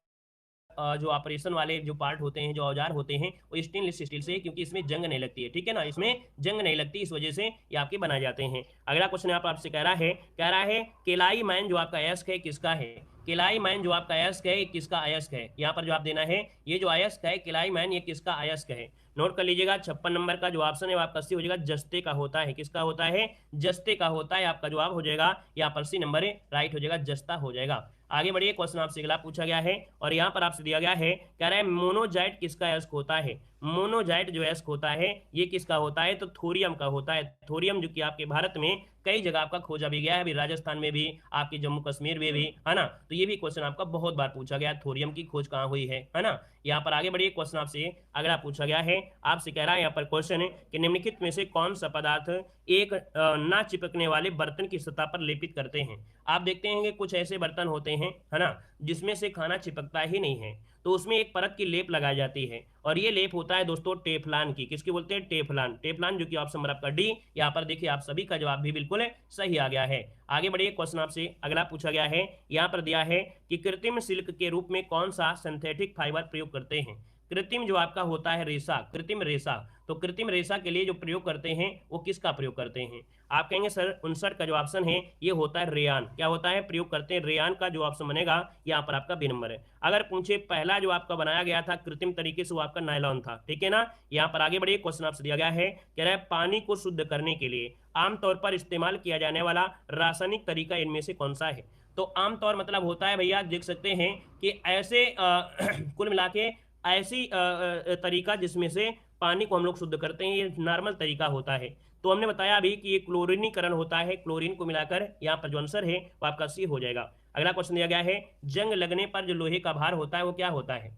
Speaker 1: जो ऑपरेशन वाले जो पार्ट होते हैं, जो औजार होते हैं, वो स्टेनलेस स्टील से, क्योंकि इसमें जंग नहीं लगती है, ठीक है ना, इसमें जंग नहीं लगती, इस वजह से ये आपके बनाए जाते हैं। अगला क्वेश्चन यहाँ पर आपसे कह रहा है केलाई मैन जो आपका अयस्क है किसका है। केलाई मैन जो आपका अयस्क है किसका अयस्क है। यहाँ पर जवाब देना है, ये जो अयस्क है केलाई मैन ये किसका अयस्क है। नोट कर लीजिएगा 56 नंबर का जो ऑप्शन है वो आपका सी हो जाएगा, जस्ते का होता है। किसका होता है, जस्ते का होता है। आपका जवाब हो जाएगा यहाँ पर सी नंबर राइट हो जाएगा, जस्ता हो जाएगा। आगे बढ़िए, क्वेश्चन आपसे अगला पूछा गया है और यहाँ पर आपसे दिया गया है, कह रहा है मोनोजाइट किसका अयस्क होता है। मोनोजाइट जो अयस्क होता है ये किसका होता है, तो थोरियम का होता है। थोरियम जो कि आपके भारत में कई जगह आपका खोजा भी गया है, अभी राजस्थान में भी, आपके जम्मू कश्मीर में भी, है ना। तो ये भी क्वेश्चन आपका बहुत बार पूछा गया, थोरियम की खोज कहाँ हुई है ना। यहाँ पर आगे बढ़िए, क्वेश्चन आपसे अगला पूछा गया है, आपसे कह रहा है यहाँ पर क्वेश्चन है कि निम्नलिखित में से कौन सा पदार्थ एक ना चिपकने वाले बर्तन की सतह पर लेपित करते हैं। आप देखते हैं कि कुछ ऐसे बर्तन होते हैं, है ना, जिसमें से खाना चिपकता ही नहीं है, तो उसमें एक परत की लेप लगाई जाती है, और ये लेप होता है दोस्तों टेफ्लान की। किसकी बोलते हैं? टेफ्लान। टेफ्लान, जो कि ऑप्शन नंबर आपका डी। यहाँ पर देखिए आप सभी का जवाब भी बिल्कुल सही आ गया है। आगे बढ़िए, क्वेश्चन आपसे अगला पूछा गया है। यहाँ पर दिया है कि कृत्रिम सिल्क के रूप में कौन सा सिंथेटिक फाइबर प्रयोग करते हैं। कृत्रिम जो आपका होता है रेशा, कृत्रिम रेशा, तो कृत्रिम रेशा के लिए जो प्रयोग करते हैं वो किसका प्रयोग करते हैं? आप कहेंगे सर 59 का जो ऑप्शन है ये होता है रेयान। क्या होता है? प्रयोग करते हैं रेयान का जो ऑप्शन बनेगा यहाँ पर आपका बी नंबर है। अगर पूछे पहला जो आपका बनाया गया था कृत्रिम तरीके से वो आपका नायलॉन था, ठीक है ना। यहाँ पर आगे बढ़िए, क्वेश्चन आपसे दिया गया है, कह रहा है पानी को शुद्ध करने के लिए आमतौर पर इस्तेमाल किया जाने वाला रासायनिक तरीका इनमें से कौन सा है? तो आमतौर मतलब होता है भैया, देख सकते हैं कि ऐसे कुल मिला के ऐसी तरीका जिसमें से पानी को हम लोग शुद्ध करते हैं, ये नॉर्मल तरीका होता है। तो हमने बताया अभी कि ये क्लोरीनीकरण होता है, क्लोरीन को मिलाकर। यहाँ पर जो आंसर है वो आपका सी हो जाएगा। अगला क्वेश्चन दिया गया है, जंग लगने पर जो लोहे का भार होता है वो क्या होता है?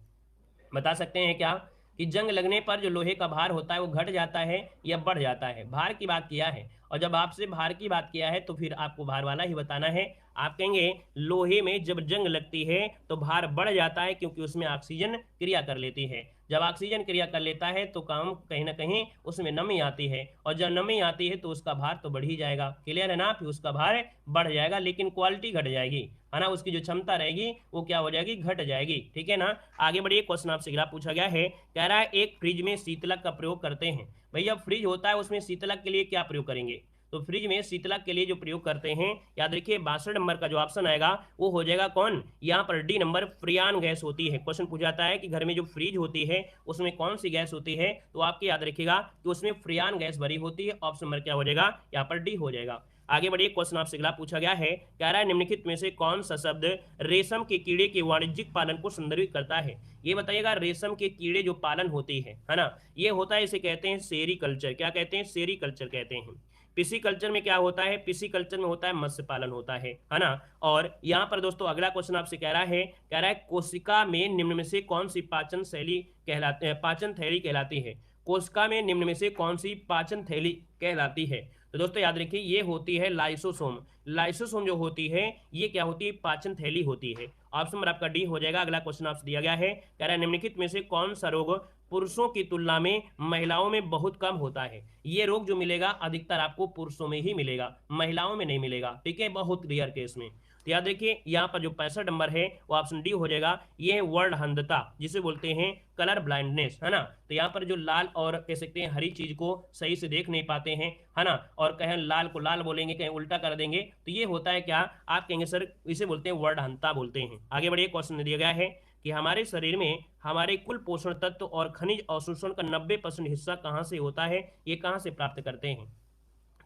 Speaker 1: बता सकते हैं क्या कि जंग लगने पर जो लोहे का भार होता है वो घट जाता है या बढ़ जाता है? भार की बात किया है, और जब आपसे भार की बात किया है तो फिर आपको भार वाला ही बताना है। आप कहेंगे लोहे में जब जंग लगती है तो भार बढ़ जाता है, क्योंकि उसमें ऑक्सीजन क्रिया कर लेती है। जब ऑक्सीजन क्रिया कर लेता है तो काम कहीं ना कहीं उसमें नमी आती है, और जब नमी आती है तो उसका भार तो बढ़ ही जाएगा। क्लियर है ना? फिर उसका भार बढ़ जाएगा, लेकिन क्वालिटी घट जाएगी, है ना। उसकी जो क्षमता रहेगी वो क्या हो जाएगी? घट जाएगी, ठीक है ना। आगे बढ़िए, क्वेश्चन आपसे अगला पूछा गया है, कह रहा है एक फ्रिज में शीतलक का प्रयोग करते हैं। भैया फ्रिज होता है उसमें शीतलक के लिए क्या प्रयोग करेंगे? तो फ्रिज में शीतलक के लिए जो प्रयोग करते हैं, याद रखिए 62 नंबर का जो ऑप्शन आएगा वो हो जाएगा कौन? यहाँ पर डी नंबर, फ्रियान गैस होती है। क्वेश्चन पूछा जाता है कि घर में जो फ्रिज होती है उसमें कौन सी गैस होती है, तो आपके याद रखिएगा कि उसमें फ्रियान गैस भरी होती है। ऑप्शन नंबर क्या हो जाएगा? यहाँ पर डी हो जाएगा। आगे बढ़िए, क्वेश्चन आपसे अगला पूछा गया है, कह रहा है निम्नलिखित में से कौन सा शब्द रेशम के कीड़े के वाणिज्यिक पालन को संदर्भित करता है? ये बताइएगा, रेशम के कीड़े जो पालन होती है ना, ये होता है, इसे कहते हैं सेरीकल्चर। क्या कहते हैं? सेरीकल्चर कहते हैं। पिसीकल्चर में क्या होता है? पिसीकल्चर में होता है मत्स्य पालन होता है ना। और यहाँ पर दोस्तों अगला क्वेश्चन आपसे कह रहा है कोशिका में निम्न में से कौन सी पाचन थैली कहलाती है? कोशिका में निम्न में से कौन सी पाचन थैली कहलाती है? तो दोस्तों याद रखिए ये होती है लाइसोसोम। लाइसोसोम जो होती है ये क्या होती है? पाचन थैली होती है। ऑप्शन नंबर आपका डी हो जाएगा। अगला क्वेश्चन आपसे दिया गया है, कह रहा है निम्नलिखित में से कौन सा रोग पुरुषों की तुलना में महिलाओं में बहुत कम होता है? ये रोग जो मिलेगा अधिकतर आपको पुरुषों में ही मिलेगा, महिलाओं में नहीं मिलेगा, ठीक है, बहुत रेयर केस में। तो याद रखिए यहाँ पर जो 65 नंबर है वो ऑप्शन डी हो जाएगा। ये है वर्ड अंधता, जिसे बोलते हैं कलर ब्लाइंडनेस, है ना। तो यहाँ पर जो लाल और कह सकते हैं हरी चीज को सही से देख नहीं पाते हैं, है ना, और कहें लाल को लाल बोलेंगे, कहीं उल्टा कर देंगे, तो ये होता है क्या? आप कहेंगे सर इसे बोलते हैं वर्ड अंधता बोलते हैं। आगे बढ़िए, क्वेश्चन दिया गया है कि हमारे शरीर में हमारे कुल पोषण तत्व और खनिज अवशोषण का 90% हिस्सा कहाँ से होता है? ये कहाँ से प्राप्त करते हैं?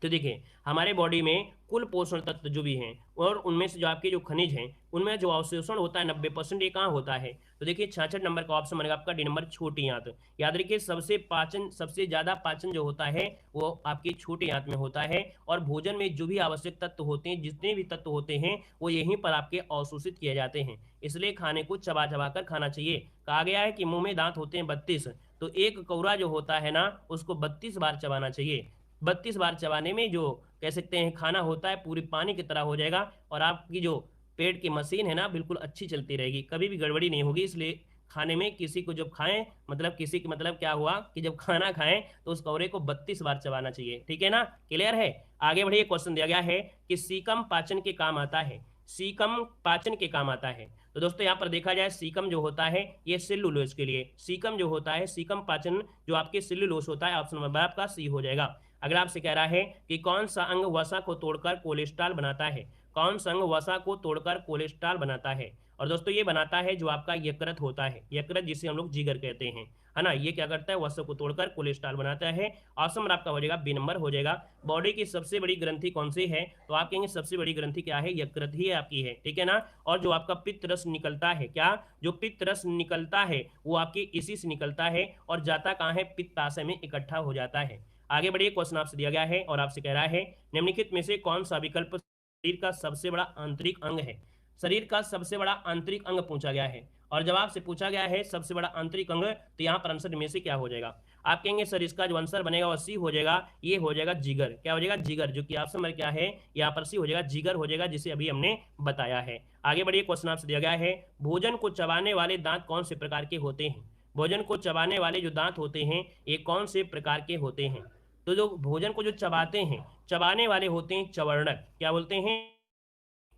Speaker 1: तो देखिए हमारे बॉडी में कुल पोषण तत्व जो भी हैं और उनमें से जो आपके जो खनिज हैं उनमें जो अवशोषण होता है 90%, ये कहाँ होता है? तो देखिए 66 नंबर का ऑप्शन बनेगा आपका डी नंबर, छोटी आंत। याद रखिए सबसे ज्यादा पाचन जो होता है वो आपकी छोटी आंत में होता है, और भोजन में जो भी आवश्यक तत्व होते हैं, जितने भी तत्व होते हैं वो यहीं पर आपके अवशोषित किए जाते हैं। इसलिए खाने को चबा चबा कर खाना चाहिए। कहा गया है कि मुंह में दांत होते हैं 32, तो एक कौरा जो होता है ना उसको 32 बार चबाना चाहिए। 32 बार चबाने में जो कह सकते हैं खाना होता है पूरी पानी की तरह हो जाएगा, और आपकी जो पेट की मशीन है ना बिल्कुल अच्छी चलती रहेगी, कभी भी गड़बड़ी नहीं होगी। इसलिए खाने में किसी को जब खाएं, मतलब किसी की मतलब क्या हुआ कि जब खाना खाएं तो उस कौरे को 32 बार चबाना चाहिए, ठीक है ना। क्लियर है? आगे बढ़िए, क्वेश्चन दिया गया है कि सीकम पाचन के काम आता है। सीकम पाचन के काम आता है। तो दोस्तों यहाँ पर देखा जाए सीकम जो होता है ये सेलुलोज के लिए, सीकम जो होता है, सीकम पाचन जो आपके सेलुलोज होता है। ऑप्शन नंबर आपका सी हो जाएगा। अगर आपसे कह रहा है कि कौन सा अंग वसा को तोड़कर कोलेस्ट्रॉल बनाता है? कौन सा अंग वसा को तोड़कर कोलेस्ट्रॉल बनाता है? और दोस्तों ये बनाता है जो आपका यकृत होता है, यकृत जिसे हम लोग जिगर कहते हैं, है ना। ये क्या करता है? वसा को तोड़कर कोलेस्ट्रॉल बनाता है। ऑप्शन नंबर आपका हो जाएगा बी नंबर हो जाएगा। बॉडी की सबसे बड़ी ग्रंथि कौन सी है? तो आप कहेंगे सबसे बड़ी ग्रंथि क्या है? यकृत ही आपकी है, ठीक है ना। और जो आपका पित्त रस निकलता है, क्या जो पित्त रस निकलता है वो आपके इसी से निकलता है और जाता कहाँ है? पित्ताशय में इकट्ठा हो जाता है। आगे बढ़िए, क्वेश्चन आपसे दिया गया है और आपसे कह रहा है निम्नलिखित में से कौन सा विकल्प शरीर का सबसे बड़ा आंतरिक अंग है? शरीर का सबसे बड़ा आंतरिक अंग पूछा गया है, और जवाब से पूछा गया है सबसे बड़ा आंतरिक अंग, तो यहाँ पर आंसर में से क्या हो जाएगा? आप कहेंगे सर इसका जो आंसर बनेगा वो सी हो जाएगा, ये हो जाएगा जिगर। क्या हो जाएगा? जिगर, जो कि ऑप्शन नंबर क्या है यहाँ पर सी हो जाएगा, जिगर हो जाएगा, जिसे अभी हमने बताया है। आगे बढ़िए, क्वेश्चन आपसे दिया गया है भोजन को चबाने वाले दांत कौन से प्रकार के होते हैं? भोजन को चबाने वाले जो दांत होते हैं ये कौन से प्रकार के होते हैं? तो जो भोजन को जो चबाते हैं, चबाने वाले होते हैं चवर्णक। क्या बोलते हैं?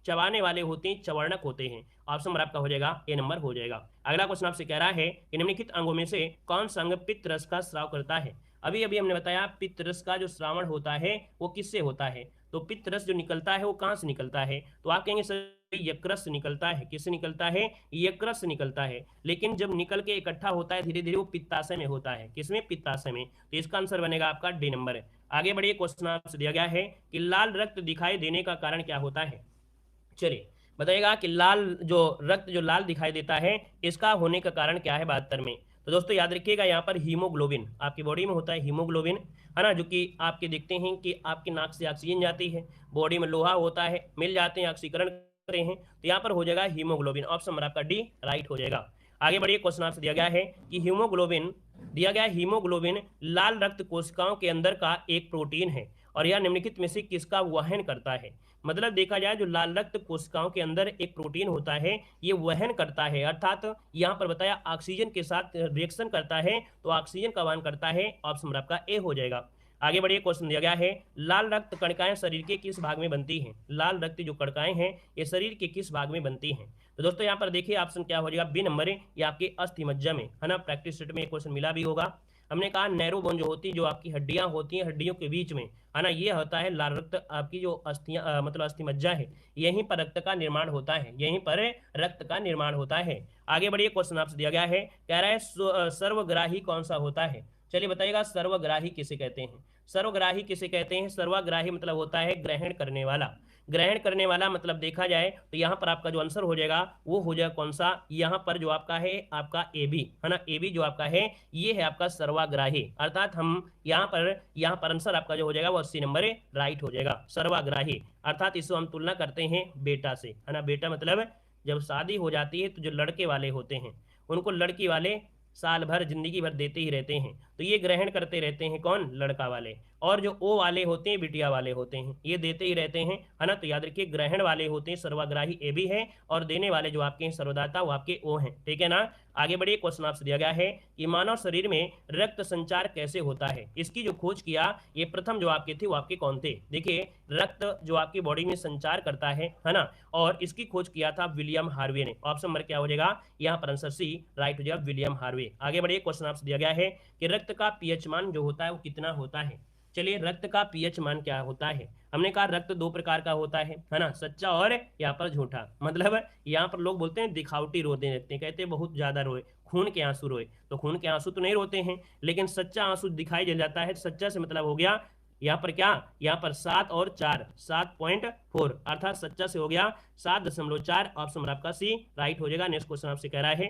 Speaker 1: चबाने वाले होते हैं चवर्णक होते हैं। ऑप्शन नंबर आपका हो जाएगा ए नंबर हो जाएगा। अगला क्वेश्चन आपसे कह रहा है कि निम्नलिखित अंगों में से कौन सा अंग पित्त रस का स्राव करता है? अभी अभी हमने बताया पित्त रस का जो श्रावण होता है वो किससे होता है? तो पित्त रस जो निकलता है वो कहाँ से निकलता है? तो आप कहेंगे सर यकृत से निकलता है। किससे निकलता है? यकृत से निकलता है। लेकिन जब निकल के इकट्ठा होता है धीरे धीरे वो पित्ताशय में होता है। किसमें? पित्ताशय में। तो इसका आंसर बनेगा आपका डी नंबर। आगे बढ़िए, क्वेश्चन आपसे दिया गया है कि लाल रक्त दिखाई देने का कारण क्या होता है? चलिए बताइएगा कि लाल जो रक्त जो लाल दिखाई देता है इसका होने का कारण क्या है 72 में? तो दोस्तों याद रखिएगा यहाँ पर हीमोग्लोबिन आपकी बॉडी में होता है, हीमोग्लोबिन है ना, जो कि आपके देखते हैं कि आपकी नाक से ऑक्सीजन जाती है, बॉडी में लोहा होता है, मिल जाते हैं, ऑक्सीकरण करते हैं, तो यहाँ पर हो जाएगा हीमोग्लोबिन। ऑप्शन नंबर आपका डी राइट हो जाएगा। आगे बढ़िए, क्वेश्चन आपसे दिया गया है कि हीमोग्लोबिन दिया गया, हीमोग्लोबिन लाल रक्त कोशिकाओं के अंदर का एक प्रोटीन है और यह निम्नलिखित में से किसका वहन करता है? मतलब देखा जाए जो लाल रक्त कोशिकाओं के अंदर एक प्रोटीन होता है ये वहन करता है, अर्थात यहाँ पर बताया ऑक्सीजन के साथ रिएक्शन करता है, तो ऑक्सीजन का वहन करता है। ऑप्शन नंबर आपका ए हो जाएगा। आगे बढ़िए, क्वेश्चन दिया गया है लाल रक्त कणिकाएं शरीर के किस भाग में बनती हैं? लाल रक्त जो कणिकाएं हैं ये शरीर के किस भाग में बनती हैं? तो दोस्तों यहाँ पर देखिए ऑप्शन क्या हो जाएगा, बी नंबर है, ये आपके अस्थि मज्जा में है ना। प्रैक्टिस सेट में एक क्वेश्चन मिला भी होगा। हमने कहा नैरो बोन जो होती है, जो आपकी हड्डियां होती हैं हड्डियों के बीच में है ना, ये होता है लाल रक्त। आपकी जो अस्थियां मतलब अस्थि मज्जा है यहीं पर रक्त का निर्माण होता है, यहीं पर रक्त का निर्माण होता है। आगे बढ़िए, क्वेश्चन आपसे दिया गया है, कह रहा है सर्वग्राही कौन सा होता है? चलिए बताइएगा सर्वग्राही किसे कहते हैं? सर्वग्राही किसे कहते हैं? सर्वग्राही मतलब होता है ग्रहण करने वाला। ग्रहण करने वाला मतलब देखा जाए तो यहाँ पर आपका जो आंसर हो जाएगा वो हो जाएगा कौन सा? यहाँ पर जो आपका है आपका ए बी है ना, ए बी जो आपका है ये है आपका सर्वाग्राही। अर्थात हम यहाँ पर आंसर आपका जो हो जाएगा वो 80 नंबर राइट हो जाएगा, सर्वाग्राही। अर्थात इसको हम तुलना करते हैं बेटा से है ना। बेटा मतलब जब शादी हो जाती है तो जो लड़के वाले होते हैं उनको लड़की वाले साल भर जिंदगी भर देते ही रहते हैं, तो ये ग्रहण करते रहते हैं कौन? लड़का वाले। और जो ओ वाले होते हैं बिटिया वाले होते हैं, ये देते ही रहते हैं है ना। तो याद रखिए ग्रहण वाले होते हैं सर्वाग्राही ए भी है और देने वाले जो आपके हैं सर्वदाता वो आपके ओ हैं, ठीक है ना। आगे बढ़िए, क्वेश्चन आपसे दिया गया है कि मानव शरीर में रक्त संचार कैसे होता है? इसकी जो खोज किया ये प्रथम जो आपके थे वो आपके कौन थे? देखिए रक्त जो आपकी बॉडी में संचार करता है ना, और इसकी खोज किया था विलियम हार्वे ने। ऑप्शन नंबर क्या हो जाएगा यहाँ पर? आंसर सी राइट हो जाएगा, विलियम हार्वे। आगे बढ़िए, क्वेश्चन आपसे दिया गया है कि रक्त का पीएच मान जो होता है वो कितना होता है? चलिए रक्त का पीएच मान क्या होता है? हमने कहा रक्त दो प्रकार का होता है ना, सच्चा और यहाँ पर झूठा। मतलब यहाँ पर लोग बोलते हैं दिखावटी रोते रहते हैं, कहते हैं बहुत ज्यादा रोए, खून के आंसू रोए। तो खून के आंसू तो नहीं रोते हैं, लेकिन सच्चा आंसू दिखाई दे जाता है। सच्चा से मतलब हो गया यहाँ पर क्या, यहाँ पर 7 और 4 7.4, अर्थात सच्चा से हो गया 7.4। ऑप्शन आपका सी राइट हो जाएगा। नेक्स्ट क्वेश्चन आपसे कह रहा है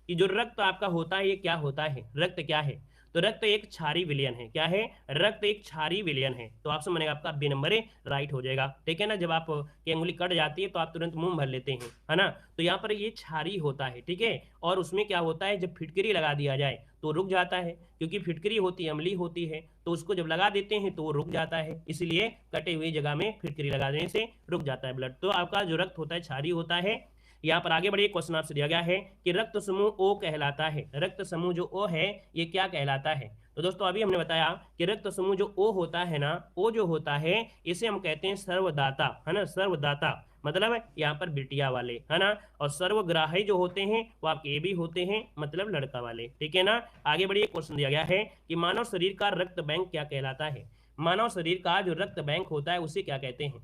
Speaker 1: कि जो रक्त आपका होता है ये क्या होता है? रक्त क्या है? तो रक्त एक क्षारीय विलयन है। क्या है? रक्त एक क्षारीय विलयन है। तो ऑप्शन बनेगा आपका बी नंबर राइट हो जाएगा, ठीक है ना। जब आप की अंगुली कट जाती है तो आप तुरंत मुंह भर लेते हैं है ना, तो यहाँ पर ये क्षारीय होता है, ठीक है। और उसमें क्या होता है जब फिटकरी लगा दिया जाए तो रुक जाता है, क्योंकि फिटकरी होती है अम्लीय होती है, तो उसको जब लगा देते हैं तो वो रुक जाता है, इसलिए कटे हुई जगह में फिटकरी लगा देने से रुक जाता है ब्लड। तो आपका जो रक्त होता है क्षारीय होता है। यहाँ पर आगे बढ़िए, क्वेश्चन आपसे दिया गया है कि रक्त समूह ओ कहलाता है। रक्त समूह जो ओ है ये क्या कहलाता है? तो दोस्तों अभी हमने बताया कि रक्त समूह जो ओ होता है ना, ओ जो होता है इसे हम कहते हैं सर्वदाता है ना, सर्वदाता मतलब यहाँ पर बिटिया वाले है ना। और सर्वग्राही जो होते हैं वो आपके ए भी होते हैं, मतलब लड़का वाले, ठीक है ना। आगे बढ़िए, क्वेश्चन दिया गया है कि मानव शरीर का रक्त बैंक क्या कहलाता है? मानव शरीर का जो रक्त बैंक होता है उसे क्या कहते हैं?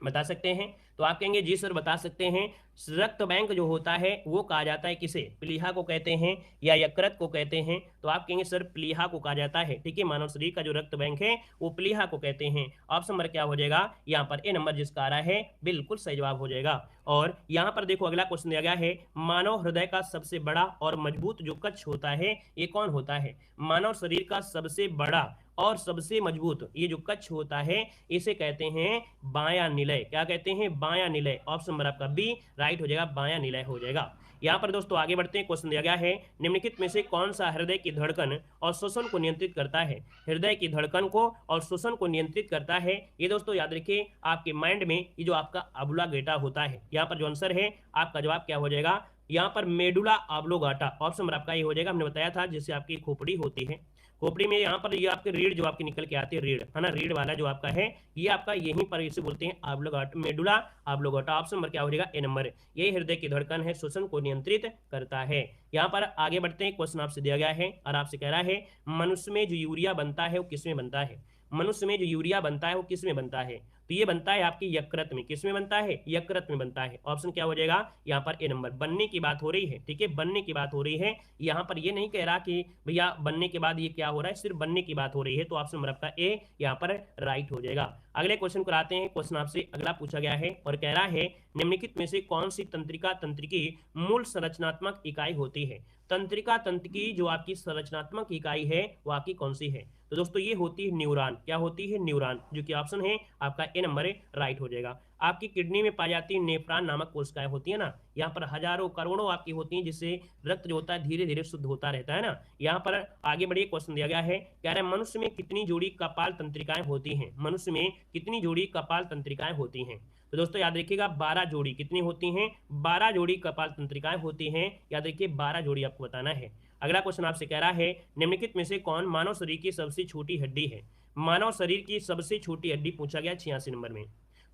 Speaker 1: बता सकते हैं? तो आप कहेंगे जी सर बता सकते हैं। रक्त बैंक जो होता है वो कहा जाता है किसे? प्लीहा को कहते हैं या यकृत को कहते हैं? तो आप कहेंगे सर प्लीहा को कहा जाता है, ठीक है। मानव शरीर का जो रक्त बैंक है वो प्लीहा को कहते हैं। ऑप्शन नंबर क्या हो जाएगा यहाँ पर? ए नंबर जिसका आ रहा है बिल्कुल सही जवाब हो जाएगा। और यहाँ पर देखो अगला क्वेश्चन दिया गया है, मानव हृदय का सबसे बड़ा और मजबूत जो कक्ष होता है ये कौन होता है? मानव शरीर का सबसे बड़ा और सबसे मजबूत ये जो कक्ष होता है इसे कहते हैं बायां निलय। क्या कहते हैं? बायां निलय। ऑप्शन नंबर आपका बी राइट हो जाएगा, बायां निलय हो जाएगा। यहाँ पर दोस्तों आगे बढ़ते हैं। क्वेश्चन दिया गया है निम्नलिखित में से कौन सा हृदय की धड़कन और श्वसन को नियंत्रित करता है? हृदय की धड़कन को और श्वसन को नियंत्रित करता है, ये दोस्तों याद रखिए आपके माइंड में ये जो आपका ऑब्लोगेटा होता है। यहाँ पर जो आंसर है आपका जवाब क्या हो जाएगा? यहाँ पर मेडुला ऑब्लोगाटा। ऑप्शन नंबर आपका ये हो जाएगा। हमने बताया था जिससे आपकी खोपड़ी होती है, खोपड़ी में यहाँ पर ये आपके रीढ़ जो आपकी निकल के आती है, रीढ़ है ना, रीढ़ वाला जो आपका है ये आपका यहीं पर इसे बोलते हैं ऑब्लोगाटा, मेडुला ऑब्लोगाटा। ऑप्शन नंबर क्या हो जाएगा? ए नंबर। ये हृदय की धड़कन है, श्वसन को नियंत्रित करता है। यहाँ पर आगे बढ़ते हैं। क्वेश्चन आपसे दिया गया है और आपसे कह रहा है मनुष्य में जो यूरिया बनता है वो किसमें बनता है? मनुष्य में जो यूरिया बनता है वो किसमें बनता है? तो ये बनता है आपकी यकृत में। किसमें बनता है? यकृत में बनता है। ऑप्शन क्या हो जाएगा यहाँ पर? ए नंबर। बनने की बात हो रही है, ठीक है, बनने की बात हो रही है। यहाँ पर ये नहीं कह रहा कि भैया बनने के बाद ये क्या हो रहा है, सिर्फ बनने की बात हो रही है। तो ऑप्शन नंबर आपका ए यहाँ पर राइट हो जाएगा। अगले क्वेश्चन को आते हैं। क्वेश्चन आपसे अगला पूछा गया है और कह रहा है निम्नलिखित में से कौन सी तंत्रिका तंत्र की मूल संरचनात्मक इकाई होती है? तंत्रिका तंत्र की जो आपकी संरचनात्मक इकाई है वो आपकी कौन सी है? तो दोस्तों ये होती है न्यूरॉन। क्या होती है? न्यूरॉन, जो कि ऑप्शन है आपका ए नंबर राइट हो जाएगा। आपकी किडनी में पाई जाती है नेफ्रॉन नामक कोशिकाएं होती है ना, यहाँ पर हजारों करोड़ों आपकी होती हैं, जिससे रक्त जो होता है धीरे धीरे शुद्ध होता रहता है ना। यहाँ पर आगे बढ़िए क्वेश्चन दिया गया है, कह रहे हैं मनुष्य में कितनी जोड़ी कपाल तंत्रिकाएं होती हैं? मनुष्य में कितनी जोड़ी कपाल तंत्रिकाएं होती हैं? तो दोस्तों याद रखिएगा 12 जोड़ी। कितनी होती हैं? 12 जोड़ी कपाल तंत्रिकाएं होती हैं। याद रखिए 12 जोड़ी आपको बताना है। अगला क्वेश्चन आपसे कह रहा है निम्नलिखित में से कौन मानव शरीर की सबसे छोटी हड्डी है? मानव शरीर की सबसे छोटी हड्डी पूछा गया 86 नंबर में।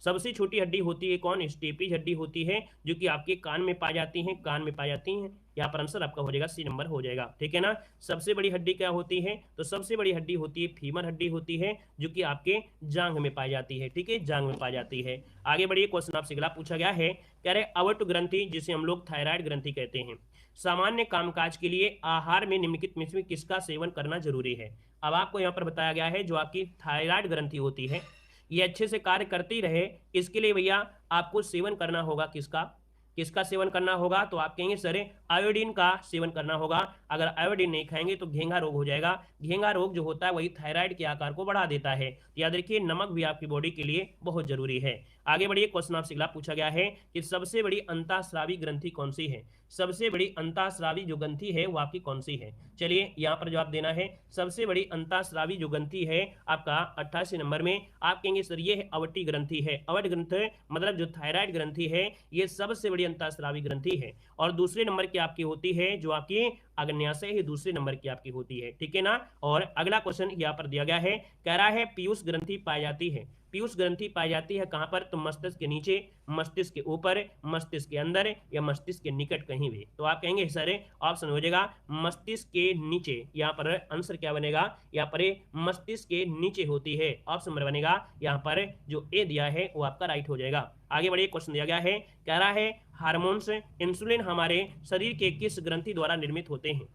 Speaker 1: सबसे छोटी हड्डी होती है कौन? स्टेपीज हड्डी होती है, जो कि आपके कान में पाई जाती है, कान में पाई जाती है। यहाँ पर आंसर आपका हो जाएगा सी नंबर हो जाएगा, ठीक है ना। सबसे बड़ी हड्डी क्या होती है? तो सबसे बड़ी हड्डी होती है फीमर हड्डी होती है, जो कि आपके जांघ में पाई जाती है, ठीक है, जांघ में पाई जाती है। आगे बढ़िए क्वेश्चन आपसे अगला पूछा गया है, कह रहे अवट ग्रंथि जिसे हम लोग थायराइड ग्रंथि कहते हैं, सामान्य कामकाज के लिए आहार में निम्नलिखित में से किसका सेवन करना जरूरी है? अब आपको यहाँ पर बताया गया है जो आपकी थायराइड ग्रंथि होती है ये अच्छे से कार्य करती रहे, इसके लिए भैया आपको सेवन करना होगा किसका? किसका सेवन करना होगा? तो आप कहेंगे सर आयोडीन का सेवन करना होगा। अगर आयोडीन नहीं खाएंगे तो घेंगा रोग हो जाएगा। घेंगा रोग जो होता है वही थायराइड के आकार को बढ़ा देता है। तो याद रखिए नमक भी आपकी बॉडी के लिए बहुत जरूरी है। आगे बढ़िए क्वेश्चन आपसे अगला पूछा गया है कि सबसे बड़ी अंतःस्रावी ग्रंथि कौन सी है? सबसे बड़ी अंतःस्रावी जो ग्रंथि है वो आपकी कौन सी है? चलिए यहाँ पर जवाब देना है। सबसे बड़ी अंतःस्रावी जो ग्रंथि है आपका 88 नंबर में, आप कहेंगे सर ये अवटी ग्रंथि है। अवट ग्रंथि मतलब जो थायराइड ग्रंथि है ये सबसे बड़ी अंतःस्रावी ग्रंथि है। और दूसरे नंबर की आपकी होती है जो आपकी अग्न्याशय ही दूसरे नंबर की आपकी होती है, ठीक है ना। और अगला क्वेश्चन यहाँ पर दिया गया है, कह रहा है पीयूष ग्रंथि पाई जाती है। पीयूष ग्रंथि पाई जाती है कहां पर? तो मस्तिष्क के नीचे, मस्तिष्क के ऊपर, मस्तिष्क के अंदर या मस्तिष्क के निकट कहीं भी। तो आप कहेंगे सर ऑप्शन हो जाएगा मस्तिष्क के नीचे। यहाँ पर आंसर क्या बनेगा? यहाँ पर मस्तिष्क के नीचे होती है। ऑप्शन नंबर बनेगा यहाँ पर जो ए दिया है वो आपका राइट हो जाएगा। आगे बढ़िए क्वेश्चन दिया गया है, कह रहा है हार्मोन्स इंसुलिन हमारे शरीर के किस ग्रंथि द्वारा निर्मित होते हैं?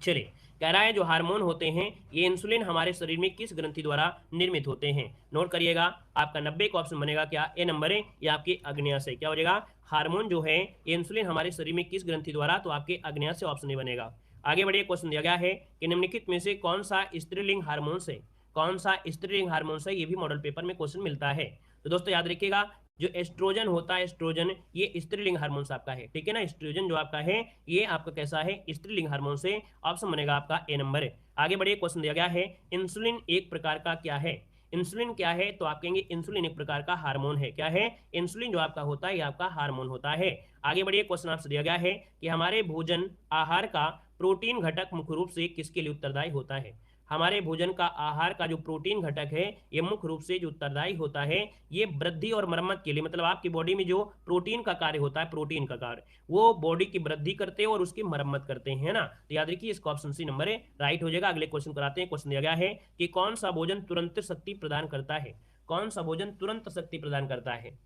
Speaker 1: चलिए कह रहा है जो हार्मोन होते हैं ये इंसुलिन हमारे शरीर में किस ग्रंथि द्वारा निर्मित होते हैं? नोट करिएगा आपका 90 का ऑप्शन बनेगा क्या? ए नंबर है। ये आपके अग्न्याशय। क्या हो जाएगा? हार्मोन जो है ये इंसुलिन हमारे शरीर में किस ग्रंथि द्वारा? तो आपके अग्न्याशय ऑप्शन नहीं बनेगा। आगे बढ़िए क्वेश्चन दिया गया है कि निम्नलिखित में से कौन सा स्त्रीलिंग हार्मोन है? कौन सा स्त्रीलिंग हार्मोन है? ये भी मॉडल पेपर में क्वेश्चन मिलता है। तो दोस्तों याद रखिएगा जो एस्ट्रोजन होता है, एस्ट्रोजन ये स्त्रीलिंग हार्मोन्स आपका है, ठीक है ना। एस्ट्रोजन जो आपका है ये आपका कैसा है? स्त्रीलिंग हार्मोन से। ऑप्शन बनेगा आपका ए नंबर। आगे बढ़िए क्वेश्चन दिया गया है इंसुलिन एक प्रकार का क्या है? इंसुलिन क्या है? तो आप कहेंगे इंसुलिन एक प्रकार का हार्मोन है। क्या है? इंसुलिन जो आपका होता है ये आपका हार्मोन होता है। आगे बढ़िए क्वेश्चन आपसे दिया गया है कि हमारे भोजन आहार का प्रोटीन घटक मुख्य रूप से किसके लिए उत्तरदायी होता है? हमारे भोजन का आहार का जो प्रोटीन घटक है ये मुख्य रूप से जो उत्तरदायी होता है ये वृद्धि और मरम्मत के लिए, मतलब आपकी बॉडी में जो प्रोटीन का कार्य होता है, प्रोटीन का कार्य वो बॉडी की वृद्धि करते हैं और उसकी मरम्मत करते हैं ना। तो याद रखिए इसका ऑप्शन सी नंबर है राइट हो जाएगा। अगले क्वेश्चन कराते हैं। क्वेश्चन दिया गया है कि कौन सा भोजन तुरंत शक्ति प्रदान करता है? कौन सा भोजन तुरंत शक्ति प्रदान करता है?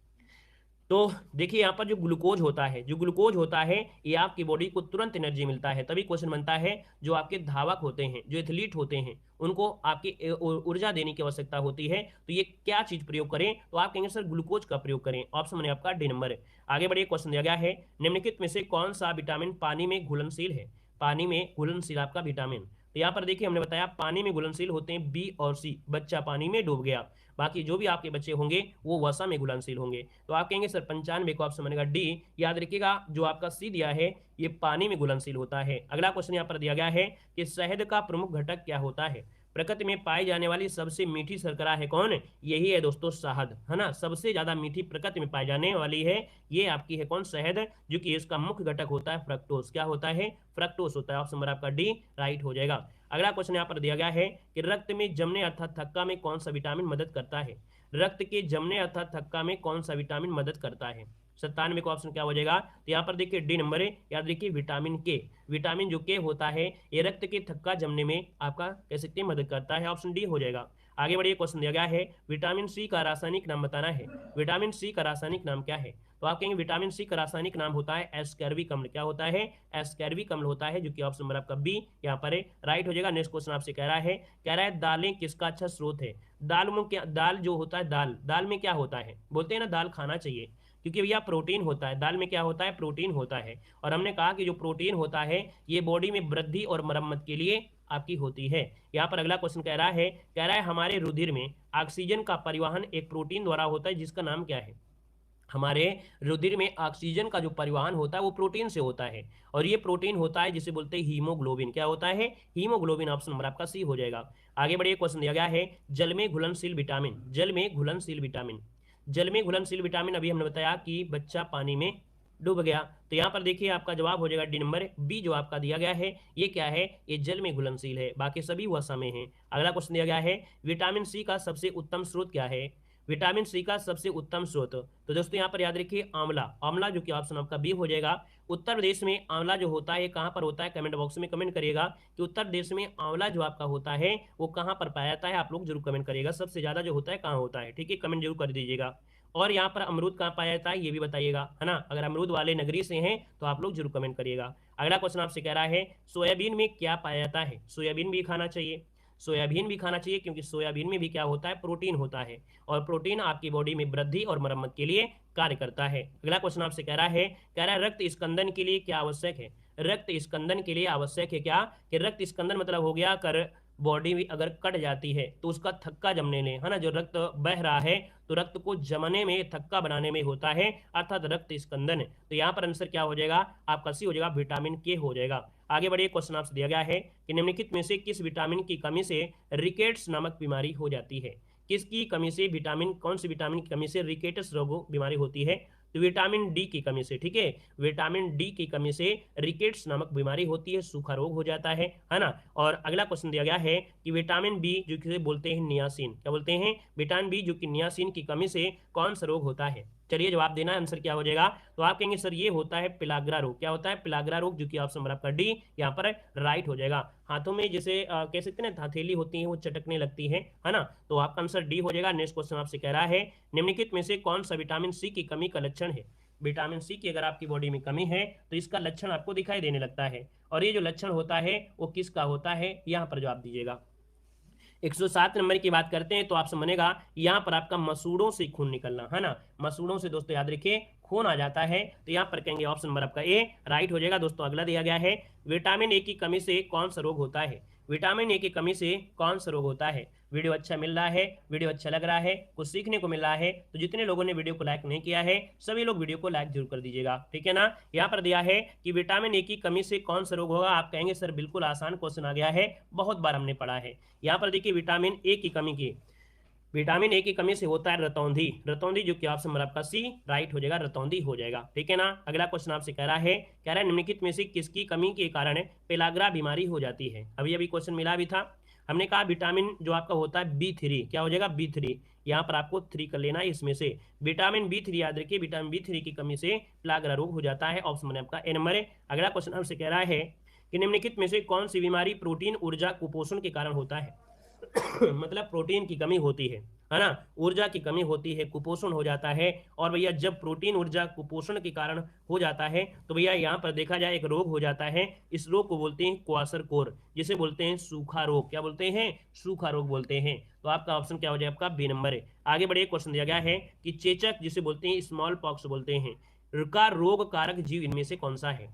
Speaker 1: तो देखिए यहाँ पर जो ग्लूकोज होता है, जो ग्लूकोज होता है ये आपकी बॉडी को तुरंत एनर्जी मिलता है। तभी क्वेश्चन बनता है जो आपके धावक होते हैं, जो एथलीट होते हैं, उनको आपकी ऊर्जा देने की आवश्यकता होती है। तो ये क्या चीज प्रयोग करें? तो आप कहेंगे सर ग्लूकोज का प्रयोग करें। ऑप्शन में आपका डी नंबर है। आगे बढ़िए क्वेश्चन दिया गया है निम्नलिखित में से कौन सा विटामिन पानी में घुलनशील है? पानी में घुलनशील आपका विटामिन, तो यहाँ पर देखिए हमने बताया पानी में घुलनशील होते हैं बी और सी, बच्चा पानी में डूब गया। बाकी जो भी आपके बच्चे होंगे वो वसा में घुलनशील होंगे। तो आप कहेंगे सर 95 को ऑप्शन बनेगा डी। याद रखिएगा जो आपका सी दिया है ये पानी में घुलनशील होता है। अगला क्वेश्चन यहाँ पर दिया गया है कि शहद का प्रमुख घटक क्या होता है। प्रकृति में पाई जाने वाली सबसे मीठी शर्करा है कौन, यही है दोस्तों शहद, है ना। सबसे ज्यादा मीठी प्रकृति में पाई जाने वाली है ये आपकी है कौन, शहद, जो कि इसका मुख्य घटक होता है फ्रक्टोज। क्या होता है, फ्रक्टोज होता है। ऑप्शन नंबर आपका डी राइट हो जाएगा। अगला क्वेश्चन यहाँ पर दिया गया है कि रक्त में जमने अर्थात थक्का में कौन सा विटामिन मदद करता है। रक्त के जमने अर्थात थक्का में कौन सा विटामिन मदद करता है। 97 को ऑप्शन क्या हो जाएगा, तो यहाँ पर देखिए डी नंबर है। याद रखिए विटामिन के, विटामिन जो के होता है ये रक्त के थक्का जमने में आपका कह सकते हैं मदद करता है। ऑप्शन डी हो जाएगा। आगे बढ़िए, क्वेश्चन दिया गया है विटामिन सी का रासायनिक नाम बताना है। विटामिन सी का रासायनिक नाम क्या है, तो आप कहेंगे विटामिन सी का रासायनिक नाम होता है एस्कर्बिक अम्ल। क्या होता है, एस्कर्बिक अम्ल होता है, जो कि ऑप्शन नंबर आपका बी यहाँ पर राइट हो जाएगा। नेक्स्ट क्वेश्चन आपसे कह रहा है दालें किसका अच्छा स्रोत है। दाल में क्या, दाल जो होता है दाल में क्या होता है, बोलते हैं ना दाल खाना चाहिए क्योंकि भैया प्रोटीन होता है। दाल में क्या होता है, प्रोटीन होता है। और हमने कहा कि जो प्रोटीन होता है ये बॉडी में वृद्धि और मरम्मत के लिए आपकी होती है। यहाँ पर अगला क्वेश्चन कह रहा है हमारे रुधिर में ऑक्सीजन का परिवहन एक प्रोटीन द्वारा होता है जिसका नाम क्या है। हमारे रुधिर में ऑक्सीजन का जो परिवहन होता है वो प्रोटीन से होता है, और ये प्रोटीन होता है जिसे बोलते हैं हीमोग्लोबिन। क्या होता है, हीमोग्लोबिन। ऑप्शन नंबर आपका सी हो जाएगा। आगे बढ़िए, क्वेश्चन दिया गया है जल में घुलनशील विटामिन। जल में घुलनशील विटामिन, जल में घुलनशील विटामिन अभी हमने बताया कि बच्चा पानी में डूब गया। तो यहाँ पर देखिए आपका जवाब हो जाएगा डी नंबर बी जो आपका दिया गया है। ये क्या है, ये जल में घुलनशील है, बाकी सभी वसा में है। अगला क्वेश्चन दिया गया है विटामिन सी का सबसे उत्तम स्रोत क्या है। विटामिन सी का सबसे उत्तम स्रोत, तो दोस्तों यहाँ पर याद रखिए आंवला। आंवला जो कि ऑप्शन आपका बी हो जाएगा। उत्तर प्रदेश में आंवला जो होता है कहाँ पर होता है, कमेंट बॉक्स में कमेंट करिएगा कि उत्तर प्रदेश में आंवला जो आपका होता है वो कहाँ पर पाया जाता है। आप लोग जरूर कमेंट करिएगा, सबसे ज्यादा जो होता है कहाँ होता है, ठीक है, कमेंट जरूर कर दीजिएगा। और यहाँ पर अमरूद कहाँ पाया जाता है ये भी बताइएगा, है ना। अगर अमरूद वाले नगरी से हैं तो आप लोग जरूर कमेंट करिएगा। अगला क्वेश्चन आपसे कह रहा है सोयाबीन में क्या पाया जाता है। सोयाबीन भी खाना चाहिए, सोयाबीन भी खाना चाहिए क्योंकि सोयाबीन में भी क्या होता है, प्रोटीन होता है, और प्रोटीन आपकी बॉडी में वृद्धि और मरम्मत के लिए कार्य करता है। अगला क्वेश्चन आपसे कह रहा है रक्त स्कंदन के लिए क्या आवश्यक है। रक्त स्कंदन के लिए आवश्यक है क्या, कि रक्त स्कंदन मतलब हो गया कर बॉडी अगर कट जाती है तो उसका थक्का जमने में, है ना, जो रक्त बह रहा है तो रक्त को जमने में, थक्का बनाने में होता है, अर्थात रक्त स्कंदन। तो यहाँ पर आंसर क्या हो जाएगा आपका सी हो जाएगा, विटामिन के हो जाएगा। आगे बढ़िए, क्वेश्चन आपसे दिया गया है कि निम्नलिखित में से किस विटामिन की कमी से रिकेट्स नामक बीमारी हो जाती है। किसकी कमी से, विटामिन कौन सी विटामिन की कमी से रिकेट्स रोग बीमारी होती है, तो विटामिन डी की कमी से, ठीक है, विटामिन डी की कमी से रिकेट्स नामक बीमारी होती है, सूखा रोग हो जाता है ना। और अगला क्वेश्चन दिया गया है कि विटामिन बी जो कि बोलते हैं नियासिन, क्या बोलते हैं, विटामिन बी जो कि नियासिन की कमी से कौन सा रोग होता है। चलिए जवाब देना, आंसर क्या हो जाएगा, तो आप कहेंगे सर ये होता है पिलाग्रा रोग। क्या होता है, पिलाग्रा रोग, जो कि ऑप्शन नंबर आपका डी यहाँ पर राइट हो जाएगा। हाथों में जैसे कह सकते हैं ना हथेली होती है वो चटकने लगती है ना, तो आपका आंसर डी हो जाएगा। नेक्स्ट क्वेश्चन आपसे कह रहा है निम्नलिखित में से कौन सा विटामिन सी की कमी का लक्षण है। विटामिन सी की अगर आपकी बॉडी में कमी है तो इसका लक्षण आपको दिखाई देने लगता है, और ये जो लक्षण होता है वो किसका होता है, यहाँ पर जवाब दीजिएगा। 107 नंबर की बात करते हैं तो आपसे बनेगा यहाँ पर आपका मसूड़ों से खून निकलना, है ना। मसूड़ों से दोस्तों याद रखिए खून आ जाता है, तो यहाँ पर कहेंगे ऑप्शन नंबर आपका ए राइट हो जाएगा। दोस्तों अगला दिया गया है विटामिन ए की कमी से कौन सा रोग होता है। विटामिन ए की कमी से कौन सा रोग होता है। वीडियो अच्छा मिल रहा है, वीडियो अच्छा लग रहा है, कुछ सीखने को मिल रहा है, तो जितने लोगों ने वीडियो को लाइक नहीं किया है सभी लोग वीडियो को लाइक जरूर कर दीजिएगा, ठीक है ना। यहाँ पर दिया है कि विटामिन ए की कमी से कौन सा रोग होगा। आप कहेंगे सर बिल्कुल आसान क्वेश्चन आ गया है, बहुत बार हमने पढ़ा है। यहाँ पर देखिए विटामिन ए की कमी की, विटामिन ए की कमी से होता है रतौंधी। रतौंधी जो कि ऑप्शन नंबर आपका सी राइट हो जाएगा, रतौंधी हो जाएगा, ठीक है ना। अगला क्वेश्चन आपसे कह रहा है निम्नलिखित में से किसकी कमी के कारण पेलाग्रा बीमारी हो जाती है। अभी अभी क्वेश्चन मिला भी था, हमने कहा विटामिन जो आपका होता है B3, क्या हो जाएगा B3, यहाँ पर आपको 3 कर लेना है इसमें से। विटामिन B3 याद रखिए, विटामिन B3 की कमी से पेलाग्रा रोग हो जाता है, ऑप्शन में आपका ए नंबर है। अगला क्वेश्चन आपसे कह रहा है कि निम्नलिखित में से कौन सी बीमारी प्रोटीन ऊर्जा कुपोषण के कारण होता है। मतलब प्रोटीन की कमी होती है ना, ऊर्जा की कमी होती है, कुपोषण हो जाता है। और भैया जब प्रोटीन ऊर्जा कुपोषण के कारण हो जाता है तो भैया यहाँ पर देखा जाए एक रोग हो जाता है, इस रोग को बोलते हैं क्वाशरकोर, जिसे बोलते हैं सूखा रोग। क्या बोलते हैं, सूखा रोग बोलते हैं। तो आपका ऑप्शन क्या हो जाए, आपका बी नंबर है। आगे बढ़िए, क्वेश्चन दिया गया है कि चेचक जिसे बोलते हैं स्मॉल पॉक्स बोलते हैं का रोग कारक जीव इनमें से कौन सा है।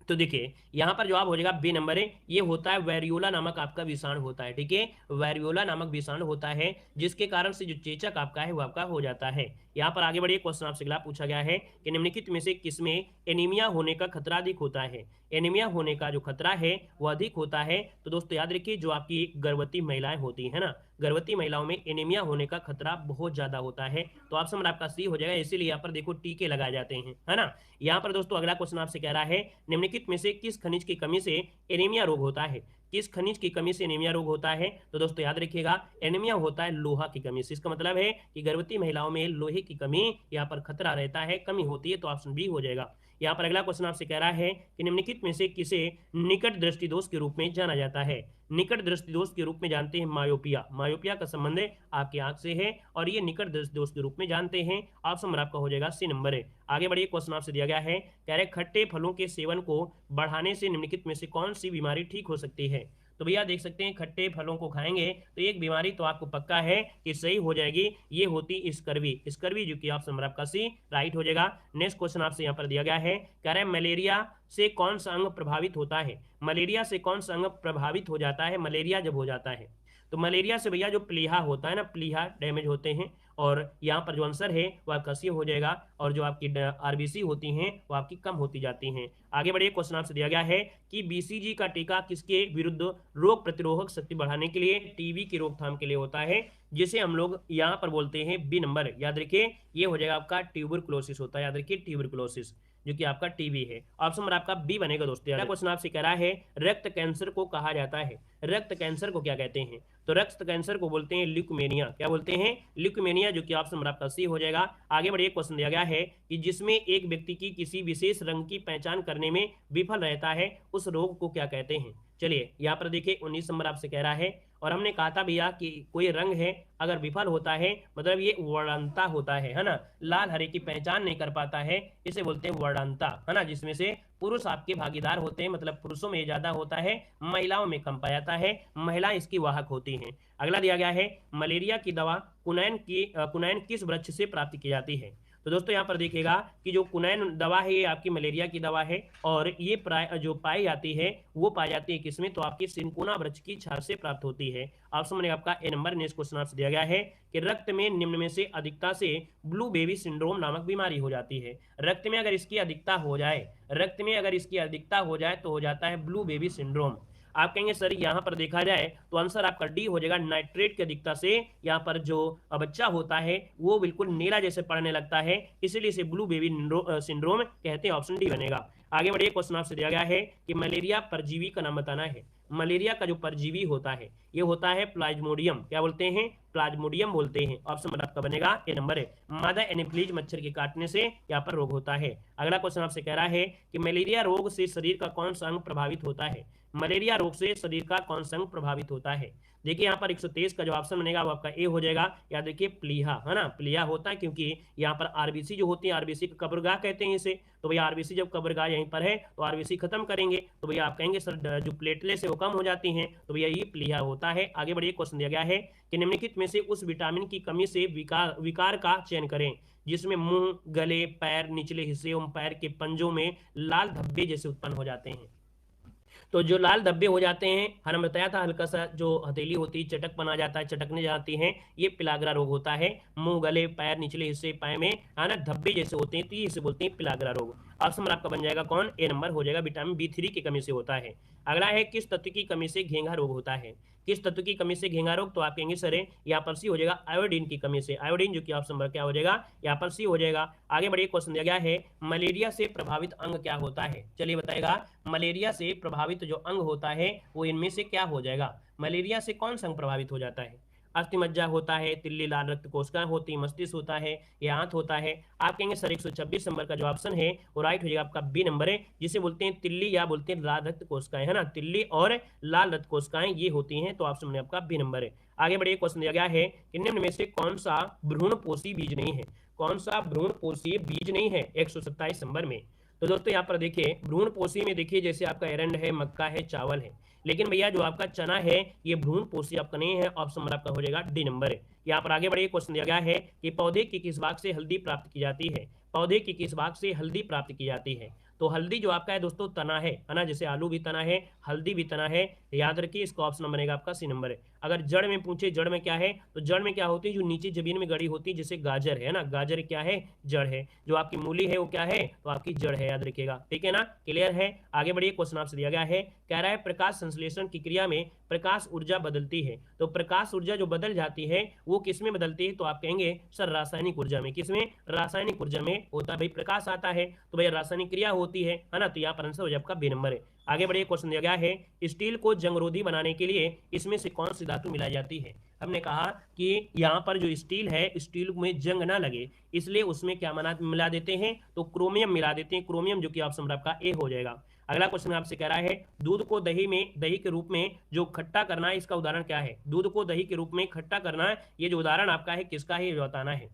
Speaker 1: तो देखिए यहाँ पर जवाब हो जाएगा बी नंबर है, ये होता है वेरियोला नामक आपका विषाणु होता है। ठीक है, वेरियोला नामक विषाणु होता है जिसके कारण से जो चेचक आपका है वो आपका हो जाता है। यहाँ पर आगे बढ़िए, क्वेश्चन आपसे अगला पूछा गया है कि निम्नलिखित में से किसमें एनीमिया होने का खतरा अधिक होता है। एनीमिया होने का जो खतरा है वो अधिक होता है। तो दोस्तों याद रखिए, जो आपकी गर्भवती महिलाएं होती है ना, गर्भवती महिलाओं में एनीमिया होने का खतरा बहुत ज्यादा होता है। तो ऑप्शन नंबर आपका सी हो जाएगा, इसीलिए यहाँ पर देखो टीके लगाए जाते हैं, है ना। यहाँ पर दोस्तों अगला क्वेश्चन आपसे कह रहा है निम्नलिखित में से किस खनिज की कमी से एनीमिया रोग होता है। किस खनिज की कमी से एनीमिया रोग होता है। तो दोस्तों याद रखिएगा, एनीमिया होता है लोहा की कमी से। इसका मतलब है कि गर्भवती महिलाओं में लोहे की कमी यहाँ पर खतरा रहता है, कमी होती है। तो ऑप्शन बी हो जाएगा। यहाँ पर अगला क्वेश्चन आपसे कह रहा है कि निम्नलिखित में से किसे निकट दृष्टि दोष के रूप में जाना जाता है। निकट दृष्टि दोष के रूप में जानते हैं मायोपिया। मायोपिया का संबंध आपकी आंख से है और ये निकट दृष्टि दोष के रूप में जानते हैं। ऑप्शन नंबर आपका हो जाएगा सी नंबर है। आगे बढ़िए, क्वेश्चन आपसे दिया गया है, कह रहे खट्टे फलों के सेवन को बढ़ाने से निम्नलिखित में से कौन सी बीमारी ठीक हो सकती है। तो भैया देख सकते हैं, खट्टे फलों को खाएंगे तो एक बीमारी तो आपको पक्का है कि सही हो जाएगी, ये होती स्कर्वी। स्कर्वी जो कि ऑप्शन नंबर आपका सी राइट हो जाएगा। नेक्स्ट क्वेश्चन आपसे यहाँ पर दिया गया है, कह रहे हैं मलेरिया से कौन सा अंग प्रभावित होता है। मलेरिया से कौन सा अंग प्रभावित हो जाता है। मलेरिया जब हो जाता है तो मलेरिया से भैया जो प्लीहा होता है ना, प्लीहा डैमेज होते हैं। और यहाँ पर जो आंसर है वह आपका सी हो जाएगा। और जो आपकी आरबीसी होती हैं वो आपकी कम होती जाती हैं। आगे बढ़िए, क्वेश्चन आपसे दिया गया है कि बीसीजी का टीका किसके विरुद्ध रोग प्रतिरोधक शक्ति बढ़ाने के लिए, टीबी की रोकथाम के लिए होता है, जिसे हम लोग यहाँ पर बोलते हैं बी नंबर। याद रखिए, ये हो जाएगा आपका ट्यूबरकुलोसिस होता है। याद रखिए, ट्यूबरकुलोसिस जो कि आपका टीबी है। ऑप्शन नंबर आपका बी बनेगा दोस्तों। अगला क्वेश्चन आपसे कह रहा है रक्त कैंसर को कहा जाता है। रक्त कैंसर को क्या कहते हैं। तो रक्त कैंसर को बोलते हैं ल्यूकेमिया। क्या बोलते हैं, ल्यूकेमिया, जो कि ऑप्शन नंबर आपका सी हो जाएगा। आगे बढ़िए, क्वेश्चन दिया गया है कि जिसमें एक व्यक्ति की किसी विशेष रंग की पहचान करने में विफल रहता है उस रोग को क्या कहते हैं। चलिए यहाँ पर देखिए 19 नंबर आपसे कह रहा है, और हमने कहा था भैया कि कोई रंग है अगर विफल होता है मतलब ये वर्णता होता है ना, लाल हरे की पहचान नहीं कर पाता है, इसे बोलते हैं वर्णता, है ना। जिसमें से पुरुष आपके भागीदार होते हैं, मतलब पुरुषों में ज्यादा होता है, महिलाओं में कम पाया जाता है, महिला इसकी वाहक होती हैं। अगला दिया गया है मलेरिया की दवा कुनैन किस वृक्ष से प्राप्त की जाती है। तो दोस्तों यहाँ पर देखिएगा कि जो कुनैन दवा है ये आपकी मलेरिया की दवा है, और ये जो पाई जाती है वो पाई जाती है किसमें, तो आपकी सिनकोना वृक्ष की छाल से प्राप्त होती है। ऑप्शन में आपका ए नंबर। नेक्स्ट क्वेश्चन आपसे दिया गया है कि रक्त में निम्न में से अधिकता से ब्लू बेबी सिंड्रोम नामक बीमारी हो जाती है। रक्त में अगर इसकी अधिकता हो जाए, रक्त में अगर इसकी अधिकता हो जाए तो हो जाता है ब्लू बेबी सिंड्रोम। आप कहेंगे सर यहाँ पर देखा जाए तो आंसर आपका डी हो जाएगा, नाइट्रेट की अधिकता से यहाँ पर जो बच्चा होता है वो बिल्कुल नीला जैसे पड़ने लगता है, इसलिए इसे ब्लू बेबी सिंड्रोम कहते हैं। ऑप्शन डी बनेगा। आगे बढ़िए, क्वेश्चन आपसे दिया गया है कि मलेरिया परजीवी का नाम बताना है। मलेरिया का जो परजीवी होता है ये होता है प्लाज्मोडियम। क्या बोलते हैं, प्लाज्मोडियम बोलते हैं। ऑप्शन नंबर आपका बनेगा ए नंबर है। मादा एनोफिलीज मच्छर के काटने से यहाँ पर रोग होता है। अगला क्वेश्चन आपसे कह रहा है कि मलेरिया रोग से शरीर का कौन सा अंग प्रभावित होता है। मलेरिया रोग से शरीर का कौन सा अंग प्रभावित होता है। देखिए यहाँ पर 123 का जो ऑप्शन बनेगा वो आपका ए हो जाएगा। याद रखिए प्लीहा, है ना, प्लीहा होता है क्योंकि यहाँ पर आरबीसी जो होती है, आरबीसी का कब्रगाह कहते हैं इसे। तो भैया आरबीसी जब कब्रगाह यहीं पर है तो आरबीसी खत्म करेंगे तो भैया आप कहेंगे सर जो प्लेटलेट्स है वो कम हो जाती हैं, तो भैया ये प्लीहा होता है। आगे बढ़िए, क्वेश्चन दिया गया है कि निम्नलिखित में से उस विटामिन की कमी से विकार का चयन करें जिसमें मुंह, गले, पैर, निचले हिस्से एवं पैर के पंजों में लाल धब्बे जैसे उत्पन्न हो जाते हैं। तो जो लाल धब्बे हो जाते हैं, हमने बताया था हल्का सा जो हथेली होती है चटक बना जाता है, चटकने जाती है, ये पिलागरा रोग होता है। मुंह, गले, पैर, निचले हिस्से पाए में आना धब्बे जैसे होते हैं तो ये इसे बोलते हैं पिलागरा रोग। ऑप्शन आपका बन जाएगा कौन, ए नंबर हो जाएगा, विटामिन B3 की कमी से होता है। अगला है किस तत्व की कमी से घेंघा रोग होता है। किस तत्व की कमी से घेंघा रोग, तो आप कहेंगे सर यहाँ पर सी हो जाएगा, आयोडीन की कमी से। आयोडीन जो कि ऑप्शन नंबर क्या हो जाएगा, यहाँ पर सी हो जाएगा। आगे बढ़िए, क्वेश्चन दिया गया है मलेरिया से प्रभावित अंग क्या होता है। चलिए बताएगा, मलेरिया से प्रभावित जो अंग होता है वो इनमें से क्या हो जाएगा। मलेरिया से कौन सा अंग प्रभावित हो जाता है। अस्थिमज्जा होता है, तिल्ली लाल रक्त कोशिकाएं होती, मस्तिष्क होता है, या आंत होता है। आप कहेंगे सर 126 नंबर का जो ऑप्शन है वो राइट हो जाएगा, आपका बी नंबर है, जिसे बोलते हैं तिल्ली या बोलते हैं लाल रक्त कोशिकाएं, है ना। तिल्ली और लाल रक्त कोशिकाएं ये होती हैं, तो ऑप्शन में आपका बी नंबर है। आगे बढ़िए, क्वेश्चन दिया गया है कि निम्न में से कौन सा भ्रूणपोषी बीज नहीं है। कौन सा भ्रूणपोषी बीज नहीं है 127 नंबर में। तो दोस्तों यहाँ पर देखिए भ्रूणपोषी में देखिए जैसे आपका एरंड है, मक्का है, चावल है, लेकिन भैया जो आपका चना है ये भ्रूणपोषी आपका नहीं है। ऑप्शन नंबर आपका हो जाएगा डी नंबर है। यहाँ पर आगे बढ़िए, क्वेश्चन दिया गया है कि पौधे की किस भाग से हल्दी प्राप्त की जाती है। पौधे की किस भाग से हल्दी प्राप्त की जाती है। तो हल्दी जो आपका है दोस्तों तना है ना, जैसे आलू भी तना है, हल्दी भी तना है, याद रखिए इसका ऑप्शन बनेगा आपका सी नंबर है। अगर जड़ में पूछे जड़ में क्या है, तो जड़ में क्या होती है, जो नीचे जमीन में गड़ी होती है, जैसे गाजर है ना, गाजर क्या है, जड़ है। जो आपकी मूली है वो क्या है, तो आपकी जड़ है, याद रखिएगा, ठीक है ना, क्लियर है। आगे बढ़िए, क्वेश्चन आपसे दिया गया है, कह रहा है प्रकाश संश्लेषण की क्रिया में प्रकाश ऊर्जा बदलती है। तो प्रकाश ऊर्जा जो बदल जाती है वो किस में बदलती है, तो आप कहेंगे सर रासायनिक ऊर्जा में। किसमें, रासायनिक ऊर्जा में होता है भाई, प्रकाश आता है तो भाई रासायनिक क्रिया होती है ना, तो यहाँ पर आंसर हो जाए आपका बी नंबर है। आगे बढ़िए, क्वेश्चन दिया गया है, स्टील को जंगरोधी बनाने के लिए इसमें से कौन सी धातु मिलाई जाती है। हमने कहा कि यहाँ पर जो स्टील है, स्टील में जंग ना लगे इसलिए उसमें क्या मिला देते हैं, तो क्रोमियम मिला देते हैं, क्रोमियम, जो कि ऑप्शन आपका ए हो जाएगा। अगला क्वेश्चन आपसे कह रहा है, दूध को दही के रूप में जो खट्टा करना है, इसका उदाहरण क्या है। दूध को दही के रूप में खट्टा करना है, ये जो उदाहरण आपका है किसका है, ये बताना है।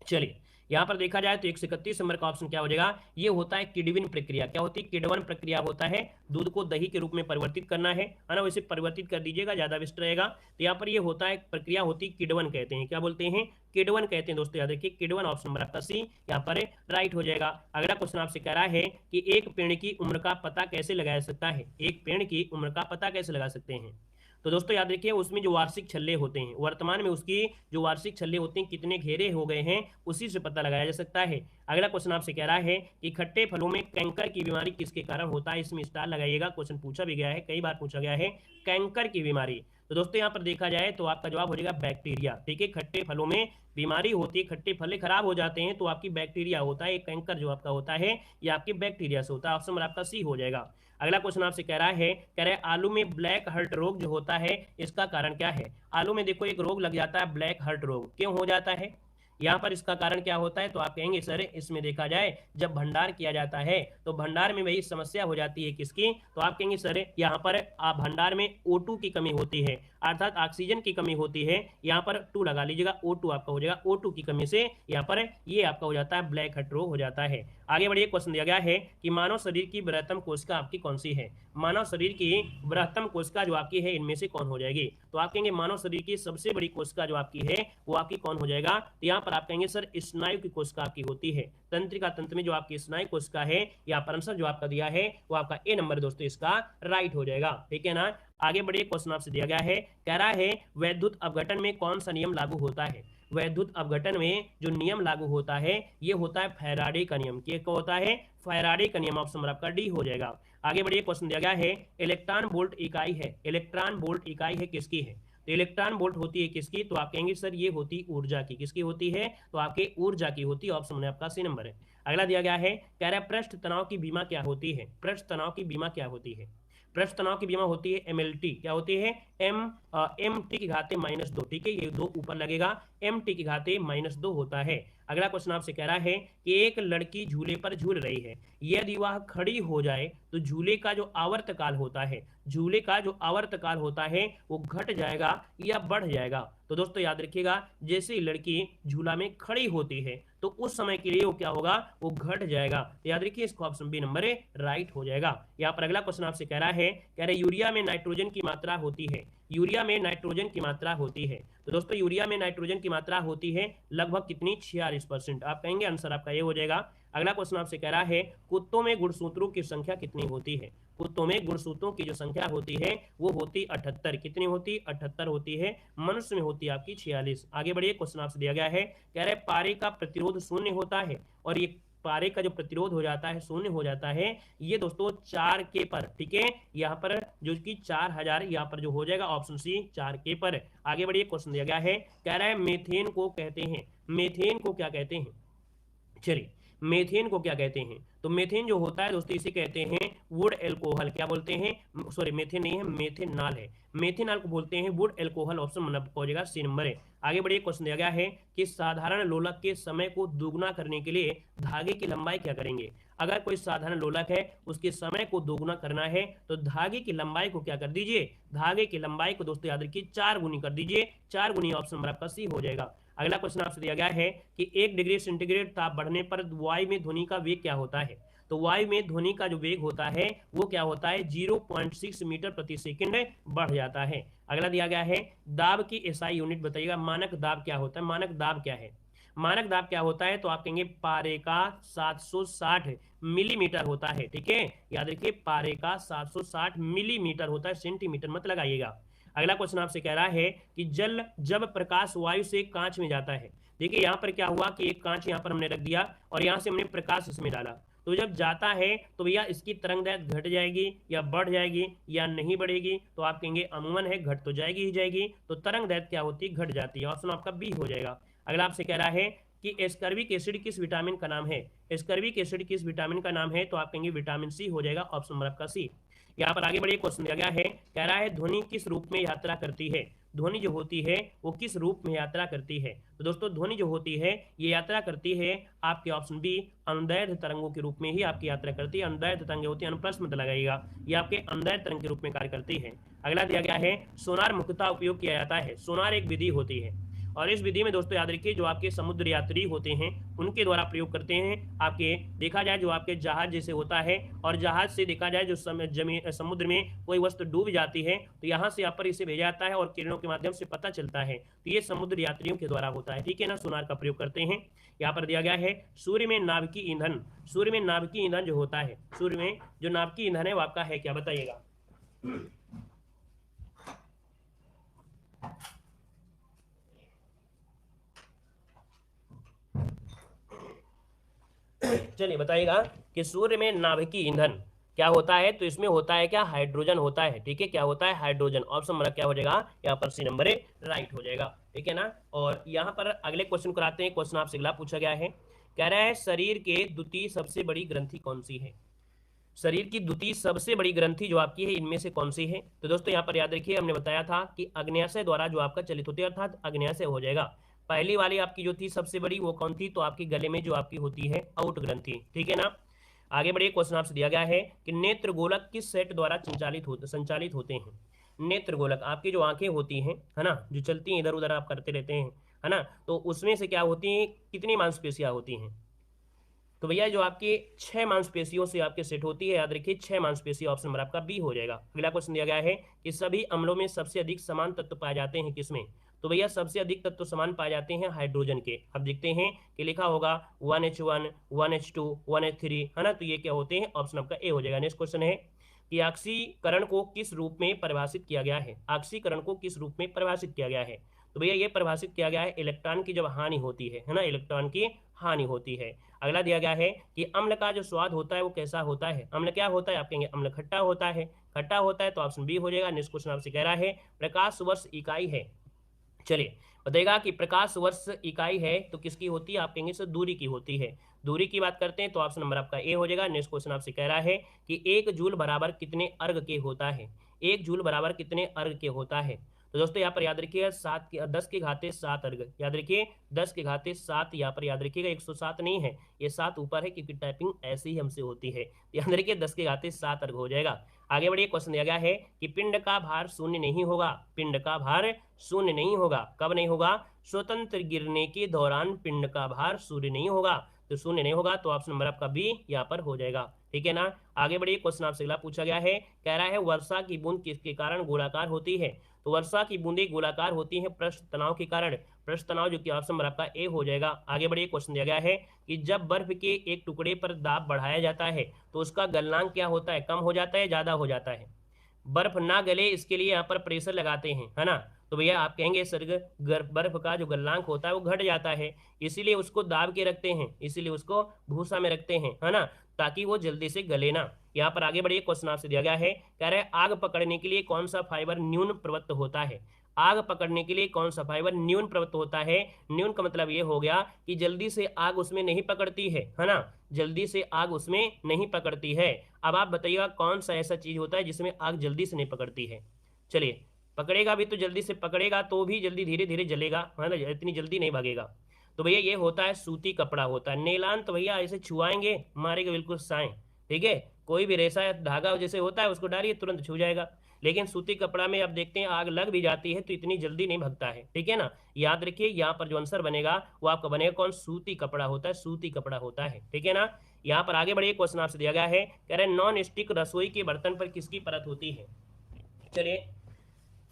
Speaker 1: चलिए यहां पर देखा जाए तो 131 नंबर का ऑप्शन क्या हो जाएगा, ये होता है किडविन प्रक्रिया। क्या होती है, किडवन प्रक्रिया होता है, दूध को दही के रूप में परिवर्तित करना है ना, वैसे परिवर्तित कर दीजिएगा, ज्यादा बेस्ट रहेगा। तो यहाँ पर ये होता है प्रक्रिया होती है किडवन कहते हैं, क्या बोलते हैं, किडवन कहते हैं दोस्तों, याद रखिए किडवन, ऑप्शन नंबर आपका सी यहाँ पर राइट हो जाएगा। अगला क्वेश्चन आपसे कह रहा है कि एक पेड़ की उम्र का पता कैसे लगाया सकता है, एक पेड़ की उम्र का पता कैसे लगा सकते हैं। तो दोस्तों याद रखिए उसमें जो वार्षिक छल्ले होते हैं, वर्तमान में उसकी जो वार्षिक छल्ले होते हैं कितने घेरे हो गए हैं, उसी से पता लगाया जा सकता है। अगला क्वेश्चन आपसे कह रहा है कि खट्टे फलों में कैंकर की बीमारी किसके कारण होता है, इसमें स्टार लगाइएगा, क्वेश्चन पूछा भी गया है, कई बार पूछा गया है, कैंकर की बीमारी। तो दोस्तों यहाँ पर देखा जाए तो आपका जवाब हो जाएगा बैक्टीरिया, ठीक है, खट्टे फलों में बीमारी होती है, खट्टे फल खराब हो जाते हैं तो आपकी बैक्टीरिया होता है, कैंकर जो आपका होता है ये आपकी बैक्टीरिया से होता है, ऑप्शन आपका सी हो जाएगा। अगला क्वेश्चन आपसे कह रहा है आलू में ब्लैक हर्ट रोग जो होता है इसका कारण क्या है। आलू में देखो एक रोग लग जाता है ब्लैक हर्ट रोग, क्यों हो जाता है, यहाँ पर इसका कारण क्या होता है, तो आप कहेंगे सर इसमें देखा जाए जब भंडार किया जाता है तो भंडार में वही समस्या हो जाती है किसकी, तो आप कहेंगे सर यहाँ पर भंडार में O2 की कमी होती है, अर्थात ऑक्सीजन की कमी होती है, यहाँ पर 2 लगा लीजिएगा, O2 आपका हो जाएगा, O2 की कमी से यहाँ पर ये आपका हो जाता है ब्लैक हर्ट रोग हो जाता है। आगे बढ़िए, क्वेश्चन दिया गया है कि मानव शरीर की बृहत्तम कोशिका आपकी कौन सी है, मानव शरीर की बृहत्तम कोशिका जो आपकी है इनमें से कौन हो जाएगी, तो आप कहेंगे मानव शरीर की सबसे बड़ी कोशिका जो आपकी है वो आपकी कौन हो जाएगा, तो यहाँ पर आप कहेंगे सर स्नायु की कोशिका आपकी होती है, तंत्रिका तंत्र में जो आपकी स्नायु कोशिका है, यहाँ पर आंसर जो आपका दिया है वो आपका ए नंबर दोस्तों इसका राइट हो जाएगा, ठीक है ना। आगे बढ़िए, क्वेश्चन आपसे दिया गया है, कह रहा है वैद्युत अपघटन में कौन सा नियम लागू होता है। वैद्युत अपघटन में जो नियम लागू होता है ये होता है फैराडे का नियम, क्या होता है, फैराडे का नियम, ऑप्शन आपका डी हो जाएगा। आगे बढ़िए, क्वेश्चन दिया गया है इलेक्ट्रॉन वोल्ट इकाई है, इलेक्ट्रॉन वोल्ट इकाई है किसकी है, तो इलेक्ट्रॉन वोल्ट होती है किसकी, तो आप कहेंगे सर ये होती ऊर्जा की, किसकी होती है, तो आपके ऊर्जा की होती है, ऑप्शन में आपका सी नंबर है। अगला दिया गया है, कह रहा है पृष्ठ तनाव की बीमा क्या होती है, पृष्ठ तनाव की बीमा क्या होती है, पृष्ठ तनाव की बीमा होती है MLT, क्या होती है MT की घाते -2, ठीक है, ये 2 ऊपर लगेगा, MT की घाते -2 होता है। अगला क्वेश्चन आपसे कह रहा है कि एक लड़की झूले पर झूल रही है, यदि वह खड़ी हो जाए तो झूले का जो आवर्तकाल होता है, झूले का जो आवर्तकाल होता है वो घट जाएगा या बढ़ जाएगा। तो दोस्तों याद रखिएगा जैसे लड़की झूला में खड़ी होती है तो उस समय के लिए वो क्या होगा, वो घट जाएगा, तो याद रखिए इसको ऑप्शन बी नंबर राइट हो जाएगा। यहाँ पर अगला क्वेश्चन आपसे कह रहा है, यूरिया में नाइट्रोजन की मात्रा होती है, यूरिया में नाइट्रोजन की मात्रा होती है, तो दोस्तों यूरिया में नाइट्रोजन की मात्रा होती है लगभग कितनी, 46%, आप कहेंगे आंसर आपका ये हो जाएगा। अगला क्वेश्चन आपसे कह रहा है कुत्तों में गुणसूत्रों की संख्या कितनी होती है, कुत्तों में गुणसूत्रों की जो संख्या होती है वो होती 78, कितनी होती, 78 होती है, मनुष्य में होती है आपकी 46। आगे बढ़िए, क्वेश्चन आपसे दिया गया है, कह रहे पारे का प्रतिरोध शून्य होता है, और ये पारे का जो प्रतिरोध हो जाता है शून्य हो जाता है ये दोस्तों 4K पर, ठीक है, यहाँ पर जो कि 4000 यहाँ पर जो हो जाएगा ऑप्शन सी 4K पर। आगे बढ़िए, क्वेश्चन दिया गया है, कह रहा है मेथेन को कहते हैं, मेथेन को क्या कहते हैं, चलिए मेथेन को क्या कहते हैं, तो मेथेन जो होता है दोस्तों इसे कहते हैं वुड एल्कोहल, क्या बोलते हैं, सॉरी मेथेन नहीं है मेथेनॉल है, मेथेनॉल को बोलते हैं वुड एल्कोहल, ऑप्शन हो जाएगा सी नंबर है। आगे बढ़िए, क्वेश्चन दिया गया है कि साधारण लोलक के समय को दोगुना करने के लिए धागे की लंबाई क्या करेंगे। अगर कोई साधारण लोलक है उसके समय को दोगुना करना है तो धागे की लंबाई को क्या कर दीजिए, धागे की लंबाई को दोस्तों याद रखिए 4 गुनी कर दीजिए, 4 गुनी, ऑप्शन नंबर आपका सी हो जाएगा। अगला क्वेश्चन आपसे दिया गया है कि 1 डिग्री सेंटीग्रेड ताप बढ़ने पर वायु में ध्वनि का वेग क्या होता है, तो वायु में ध्वनि का जो वेग होता है वो क्या होता है 0.6 मीटर प्रति सेकंड बढ़ जाता है। अगला दिया गया है दाब की SI यूनिट बताइएगा, मानक दाब क्या होता है, मानक दाब क्या है, मानक दाब क्या होता है, तो आप कहेंगे पारे का 760 मिलीमीटर होता है। ठीक है, याद रखिए पारे का 760 मिलीमीटर होता है, सेंटीमीटर मत लगाइएगा। अगला क्वेश्चन आपसे कह रहा है कि जल जब प्रकाश वायु से कांच में जाता है। देखिए यहाँ पर क्या हुआ कि एक कांच यहाँ पर हमने रख दिया और यहाँ से हमने प्रकाश इसमें डाला, तो जब जाता है तो भैया इसकी तरंग दैर्घ्य घट जाएगी या बढ़ जाएगी या नहीं बढ़ेगी, तो आप कहेंगे अमूमन है घट तो जाएगी ही जाएगी, तो तरंग दैर्घ्य क्या होती है, घट जाती है। ऑप्शन आपका बी हो जाएगा। अगला आपसे कह रहा है कि एस्कर्बिक एसिड किस विटामिन का नाम है। एस्कर्बिक एसिड किस विटामिन का नाम है, तो आप कहेंगे विटामिन सी हो जाएगा। ऑप्शन नंबर आपका सी। यहाँ पर आगे बढ़िए, क्वेश्चन दिया गया है, कह रहा है ध्वनि किस रूप में यात्रा करती है। ध्वनि जो होती है वो किस रूप में यात्रा करती है। तो दोस्तों ध्वनि जो होती है ये यात्रा करती है आपके ऑप्शन बी अनुदैर्ध्य तरंगों के रूप में ही आपकी यात्रा करती है। अनुदैर्ध्य तरंगें होती है, अनुप्रस्थ मत लगाइएगा, ये आपके अनुदैर्ध्य तरंग के रूप में कार्य करती है। अगला दिया गया है सोनार मुख्यतः उपयोग किया जाता है। सोनार एक विधि होती है और इस विधि में दोस्तों याद रखिए जो आपके समुद्र यात्री होते हैं उनके द्वारा प्रयोग करते हैं। आपके देखा जाए जो आपके जहाज जैसे होता है और जहाज से देखा जाए जो जमीन समुद्र में कोई वस्तु डूब जाती है तो यहाँ से यहाँ पर इसे भेजा जाता है और किरणों के माध्यम से पता चलता है, तो ये समुद्र यात्रियों के द्वारा होता है। ठीक है ना, सोनार का प्रयोग करते हैं। यहाँ पर दिया गया है सूर्य में नाभिकीय ईंधन। सूर्य में नाभिकीय ईंधन जो होता है, सूर्य में जो नाभिकीय ईंधन है वो आपका है क्या, बताइएगा। चलिए बताइएगा कि सूर्य में नाभिकीय ईंधन क्या होता है, तो इसमें होता है क्या, हाइड्रोजन होता है। ठीक है, क्या होता है, हाइड्रोजन। ऑप्शन नंबर क्या हो जाएगा, यहाँ पर सी नंबर राइट हो जाएगा। ठीक है ना, और यहाँ पर अगले क्वेश्चन को आते हैं। क्वेश्चन आपसे अगला पूछा गया है, कह रहा है शरीर के द्वितीय सबसे बड़ी ग्रंथि कौन सी है। शरीर की द्वितीय सबसे बड़ी ग्रंथि जो आपकी है इनमें से कौन सी है। तो दोस्तों यहाँ पर याद रखिए हमने बताया था कि अग्न्याशय द्वारा जो आपका चलित होती है, अर्थात अग्न्याशय हो जाएगा। पहली वाली आपकी जो थी सबसे बड़ी वो कौन थी, तो आपकी गले में जो आपकी होती है आउट ग्रंथि। ठीक है ना, आगे बढ़िए। क्वेश्चन आपसे दिया गया है कि नेत्र गोलक किस सेट द्वारा संचालित होते हैं। नेत्र गोलक आपकी जो आंखें होती हैं है ना, जो चलती हैं इधर उधर आप करते रहते हैं है ना, तो उसमें से क्या होती हैं, कितनी मांसपेशियां होती हैं। तो भैया जो आपकी 6 मांसपेशियों से आपके सेट होती है, याद रखिए 6 मांसपेशी। ऑप्शन नंबर आपका बी हो जाएगा। अगला क्वेश्चन दिया गया है कि सभी अम्लों में सबसे अधिक समान तत्व पाए जाते हैं किसमें। तो भैया सबसे अधिक तत्व समान पाए जाते हैं हाइड्रोजन के। अब देखते हैं कि लिखा होगा 1H1 1H2 1H3 है ना, तो ये क्या होते हैं, ऑप्शन आपका ए हो जाएगा। नेक्स्ट क्वेश्चन है कि ऑक्सीकरण को किस रूप में परिभाषित किया गया है। ऑक्सीकरण को किस रूप में परिभाषित किया गया है, तो भैया ये परिभाषित किया गया है इलेक्ट्रॉन की जब हानि होती है ना, इलेक्ट्रॉन की हानि होती है। अगला दिया गया है कि अम्ल का जो स्वाद होता है वो कैसा होता है। अम्ल क्या होता है, आप कहेंगे अम्ल खट्टा होता है। खट्टा होता है तो ऑप्शन बी हो जाएगा। नेक्स्ट क्वेश्चन आपसे कह रहा है प्रकाश वर्ष इकाई है। चलिए बताइएगा कि प्रकाश वर्ष इकाई है तो किसकी होती है, आप कहेंगे सर दूरी की होती है। दूरी की बात करते हैं तो ऑप्शन नंबर आपका ए हो जाएगा। नेक्स्ट क्वेश्चन आपसे कह रहा है कि 1 जूल बराबर कितने अर्घ के होता है। 1 जूल बराबर कितने अर्घ के होता है। तो दोस्तों यहाँ पर याद रखिएगा 10 के घाते 7 अर्घ, याद रखिए 10 के घाते 7, यहाँ पर याद रखिएगा 107 नहीं है, ये 7 ऊपर है क्योंकि टाइपिंग ऐसे ही हमसे होती है। याद रखिए 10 के घाते 7 अर्घ हो जाएगा। आगे बढ़िए, क्वेश्चन दिया गया है कि पिंड का भार शून्य नहीं होगा। पिंड का भार शून्य नहीं होगा, कब नहीं होगा, स्वतंत्र गिरने के दौरान पिंड का भार शून्य नहीं होगा। तो शून्य नहीं होगा तो ऑप्शन नंबर आपका बी यहाँ पर हो जाएगा। ठीक है ना, आगे बढ़िए। क्वेश्चन आपसे अगला पूछा गया है, कह रहा है वर्षा की बूंद किसके कारण गोलाकार होती है। तो वर्षा की बूंदें गोलाकार होती हैं पृष्ठ तनाव के कारण। पृष्ठ तनाव जो कि ऑप्शन नंबर आपका ए हो जाएगा। आगे बढ़िए, क्वेश्चन दिया गया है कि जब बर्फ के एक टुकड़े पर दाब बढ़ाया जाता है तो उसका गलनांक क्या होता है, कम हो जाता है, ज्यादा हो जाता है। बर्फ ना गले इसके लिए यहाँ पर प्रेशर लगाते हैं है ना, तो भैया आप कहेंगे सर बर्फ का जो गलनांक होता है वो घट जाता है, इसीलिए उसको दाब के रखते हैं, इसीलिए उसको भूसा में रखते हैं है ना, ताकि वो जल्दी से गले ना। यहाँ पर आगे बढ़िए, क्वेश्चन आपसे दिया गया है, कह रहे हैं आग पकड़ने के लिए कौन सा फाइबर न्यून प्रवृत्त होता है। आग पकड़ने के लिए कौन सा फाइबर न्यून प्रवृत्त होता है। न्यून का मतलब ये हो गया कि जल्दी से आग उसमें नहीं पकड़ती है ना, जल्दी से आग उसमें नहीं पकड़ती है। अब आप बताइएगा कौन सा ऐसा चीज होता है जिसमें आग जल्दी से नहीं पकड़ती है। चलिए पकड़ेगा भी तो जल्दी से पकड़ेगा तो भी जल्दी धीरे धीरे जलेगा है ना, इतनी जल्दी नहीं भागेगा। तो भैया ये होता है सूती कपड़ा होता है। नेलान तो भैया ऐसे छुआएंगे मारेगा बिल्कुल साए, ठीक है, कोई भी रेशा या धागा जैसे होता है उसको डालिए तुरंत छू जाएगा। लेकिन सूती कपड़ा में अब देखते हैं आग लग भी जाती है तो इतनी जल्दी नहीं भगता है। ठीक है ना, याद रखिए यहाँ पर जो आंसर बनेगा वो आपका बनेगा कौन, सूती कपड़ा होता है, सूती कपड़ा होता है। ठीक है ना, यहाँ पर आगे बढ़िए, क्वेश्चन आपसे दिया गया है, कह रहे नॉन स्टिक रसोई के बर्तन पर किसकी परत होती है। चलिए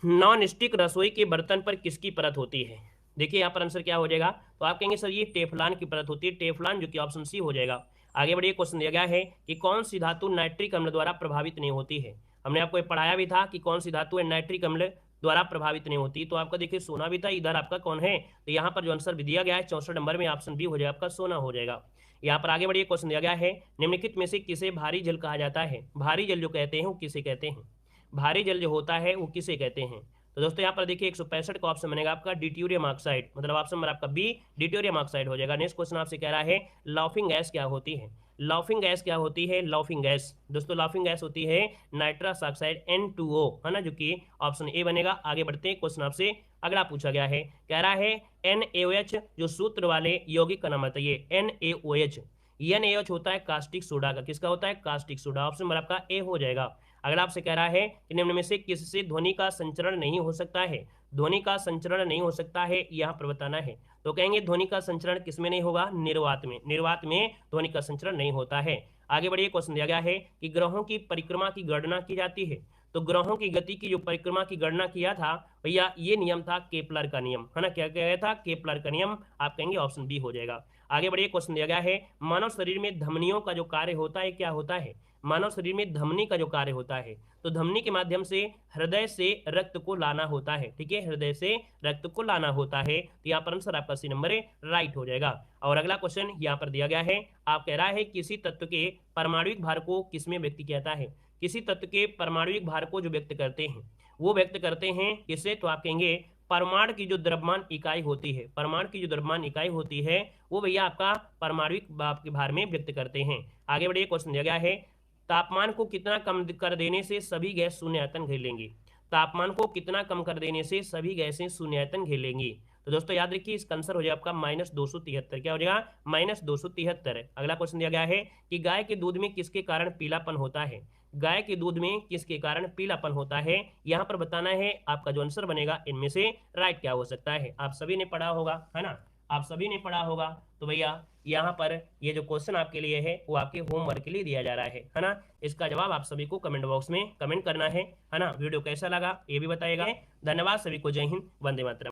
Speaker 1: नॉन स्टिक रसोई के बर्तन पर किसकी परत होती है। देखिए यहाँ पर आंसर क्या हो जाएगा, तो आप कहेंगे सर ये टेफ्लॉन की परत होती है, टेफ्लॉन, जो कि ऑप्शन सी हो जाएगा। आगे बढ़िए, क्वेश्चन दिया गया है कि कौन सी धातु नाइट्रिक अम्ल द्वारा प्रभावित नहीं होती है। हमने आपको ये पढ़ाया भी था कि कौन सी धातु है नाइट्रिक अम्ल द्वारा प्रभावित नहीं होती। तो आपका देखिए सोना भी था, इधर आपका कौन है, तो यहाँ पर जो आंसर भी दिया गया है 64 नंबर में ऑप्शन बी हो जाएगा, आपका सोना हो जाएगा। यहाँ पर आगे बढ़िए, क्वेश्चन दिया गया है निम्नलिखित में से किसे भारी जल कहा जाता है। भारी जल जो कहते हैं वो किसे कहते हैं, भारी जल जो होता है वो किसे कहते हैं। तो दोस्तों यहाँ पर देखिए 165 का ऑप्शन बनेगा आपका ड्यूटेरियम ऑक्साइड, मतलब ऑप्शन नंबर आपका बी ड्यूटेरियम ऑक्साइड हो जाएगा। नेक्स्ट क्वेश्चन आपसे कह रहा है लाफिंग गैस क्या होती है। लाफिंग गैस क्या होती है, लाफिंग गैस दोस्तों लाफिंग गैस होती है नाइट्रस ऑक्साइड N2O, है ना, जो कि ऑप्शन ए बनेगा। आगे बढ़ते हैं, क्वेश्चन आपसे अगला पूछा गया है, कह रहा है NaOH जो सूत्र वाले यौगिक का नाम बताइए। NaOH, NaOH होता है कास्टिक सोडा का, किसका होता है, कास्टिक सोडा, ऑप्शन नंबर आपका ए हो जाएगा। अगला आपसे कह रहा है कि निम्न में से किससे ध्वनि का संचरण नहीं हो सकता है। ध्वनि का संचरण नहीं हो सकता है, यहाँ पर बताना है। तो कहेंगे ध्वनि का संचरण किसमें नहीं होगा, निर्वात में, निर्वात में ध्वनि का संचरण नहीं होता है। आगे बढ़िए, क्वेश्चन दिया गया है कि ग्रहों की परिक्रमा की गणना की जाती है। तो ग्रहों की गति की जो परिक्रमा की गणना किया था भैया, ये नियम था केपलर का नियम, है ना, क्या गया था, केपलर का नियम, आप कहेंगे ऑप्शन बी हो जाएगा। आगे बढ़िए, क्वेश्चन दिया गया है मानव शरीर में धमनियों का जो कार्य होता है क्या होता है। मानव शरीर में धमनी का जो कार्य होता है, तो धमनी के माध्यम से हृदय से रक्त को लाना होता है, ठीक है, हृदय से रक्त को लाना होता है। तो यहाँ पर आंसर आपका सी नंबर राइट हो जाएगा। और अगला क्वेश्चन यहाँ पर दिया गया है, आप कह रहा है किसी तत्व के परमाणुविक भार को किसमें व्यक्त किया जाता है। किसी तत्व के परमाणुविक भार को जो व्यक्त करते हैं, वो व्यक्त करते हैं किससे, तो आप कहेंगे परमाणु की जो द्रव्यमान इकाई होती है, परमाणु की जो द्रव्यमान इकाई होती है वो भैया आपका परमाणुविक भार में व्यक्त करते हैं। आगे बढ़िए, क्वेश्चन दिया गया है तापमान को कितना कम कर देने से सभी गैस शून्यायतन घेर लेंगी। तापमान को कितना कम कर देने से सभी गैसें शून्यायतन घेर लेंगी। तो दोस्तों याद रखिए इसका आंसर हो जाएगा आपका -273, क्या हो जाएगा, -273। अगला क्वेश्चन दिया गया है कि गाय के दूध में किसके कारण पीलापन होता है। गाय के दूध में किसके कारण पीलापन होता है, यहाँ पर बताना है। आपका जो आंसर बनेगा इनमें से राइट क्या हो सकता है। आप सभी ने पढ़ा होगा, है ना, आप सभी ने पढ़ा होगा। तो भैया यहाँ पर ये जो क्वेश्चन आपके लिए है वो आपके होमवर्क के लिए दिया जा रहा है ना। इसका जवाब आप सभी को कमेंट बॉक्स में कमेंट करना है ना। वीडियो कैसा लगा ये भी बताइएगा। धन्यवाद सभी को, जय हिंद, वंदे मातरम।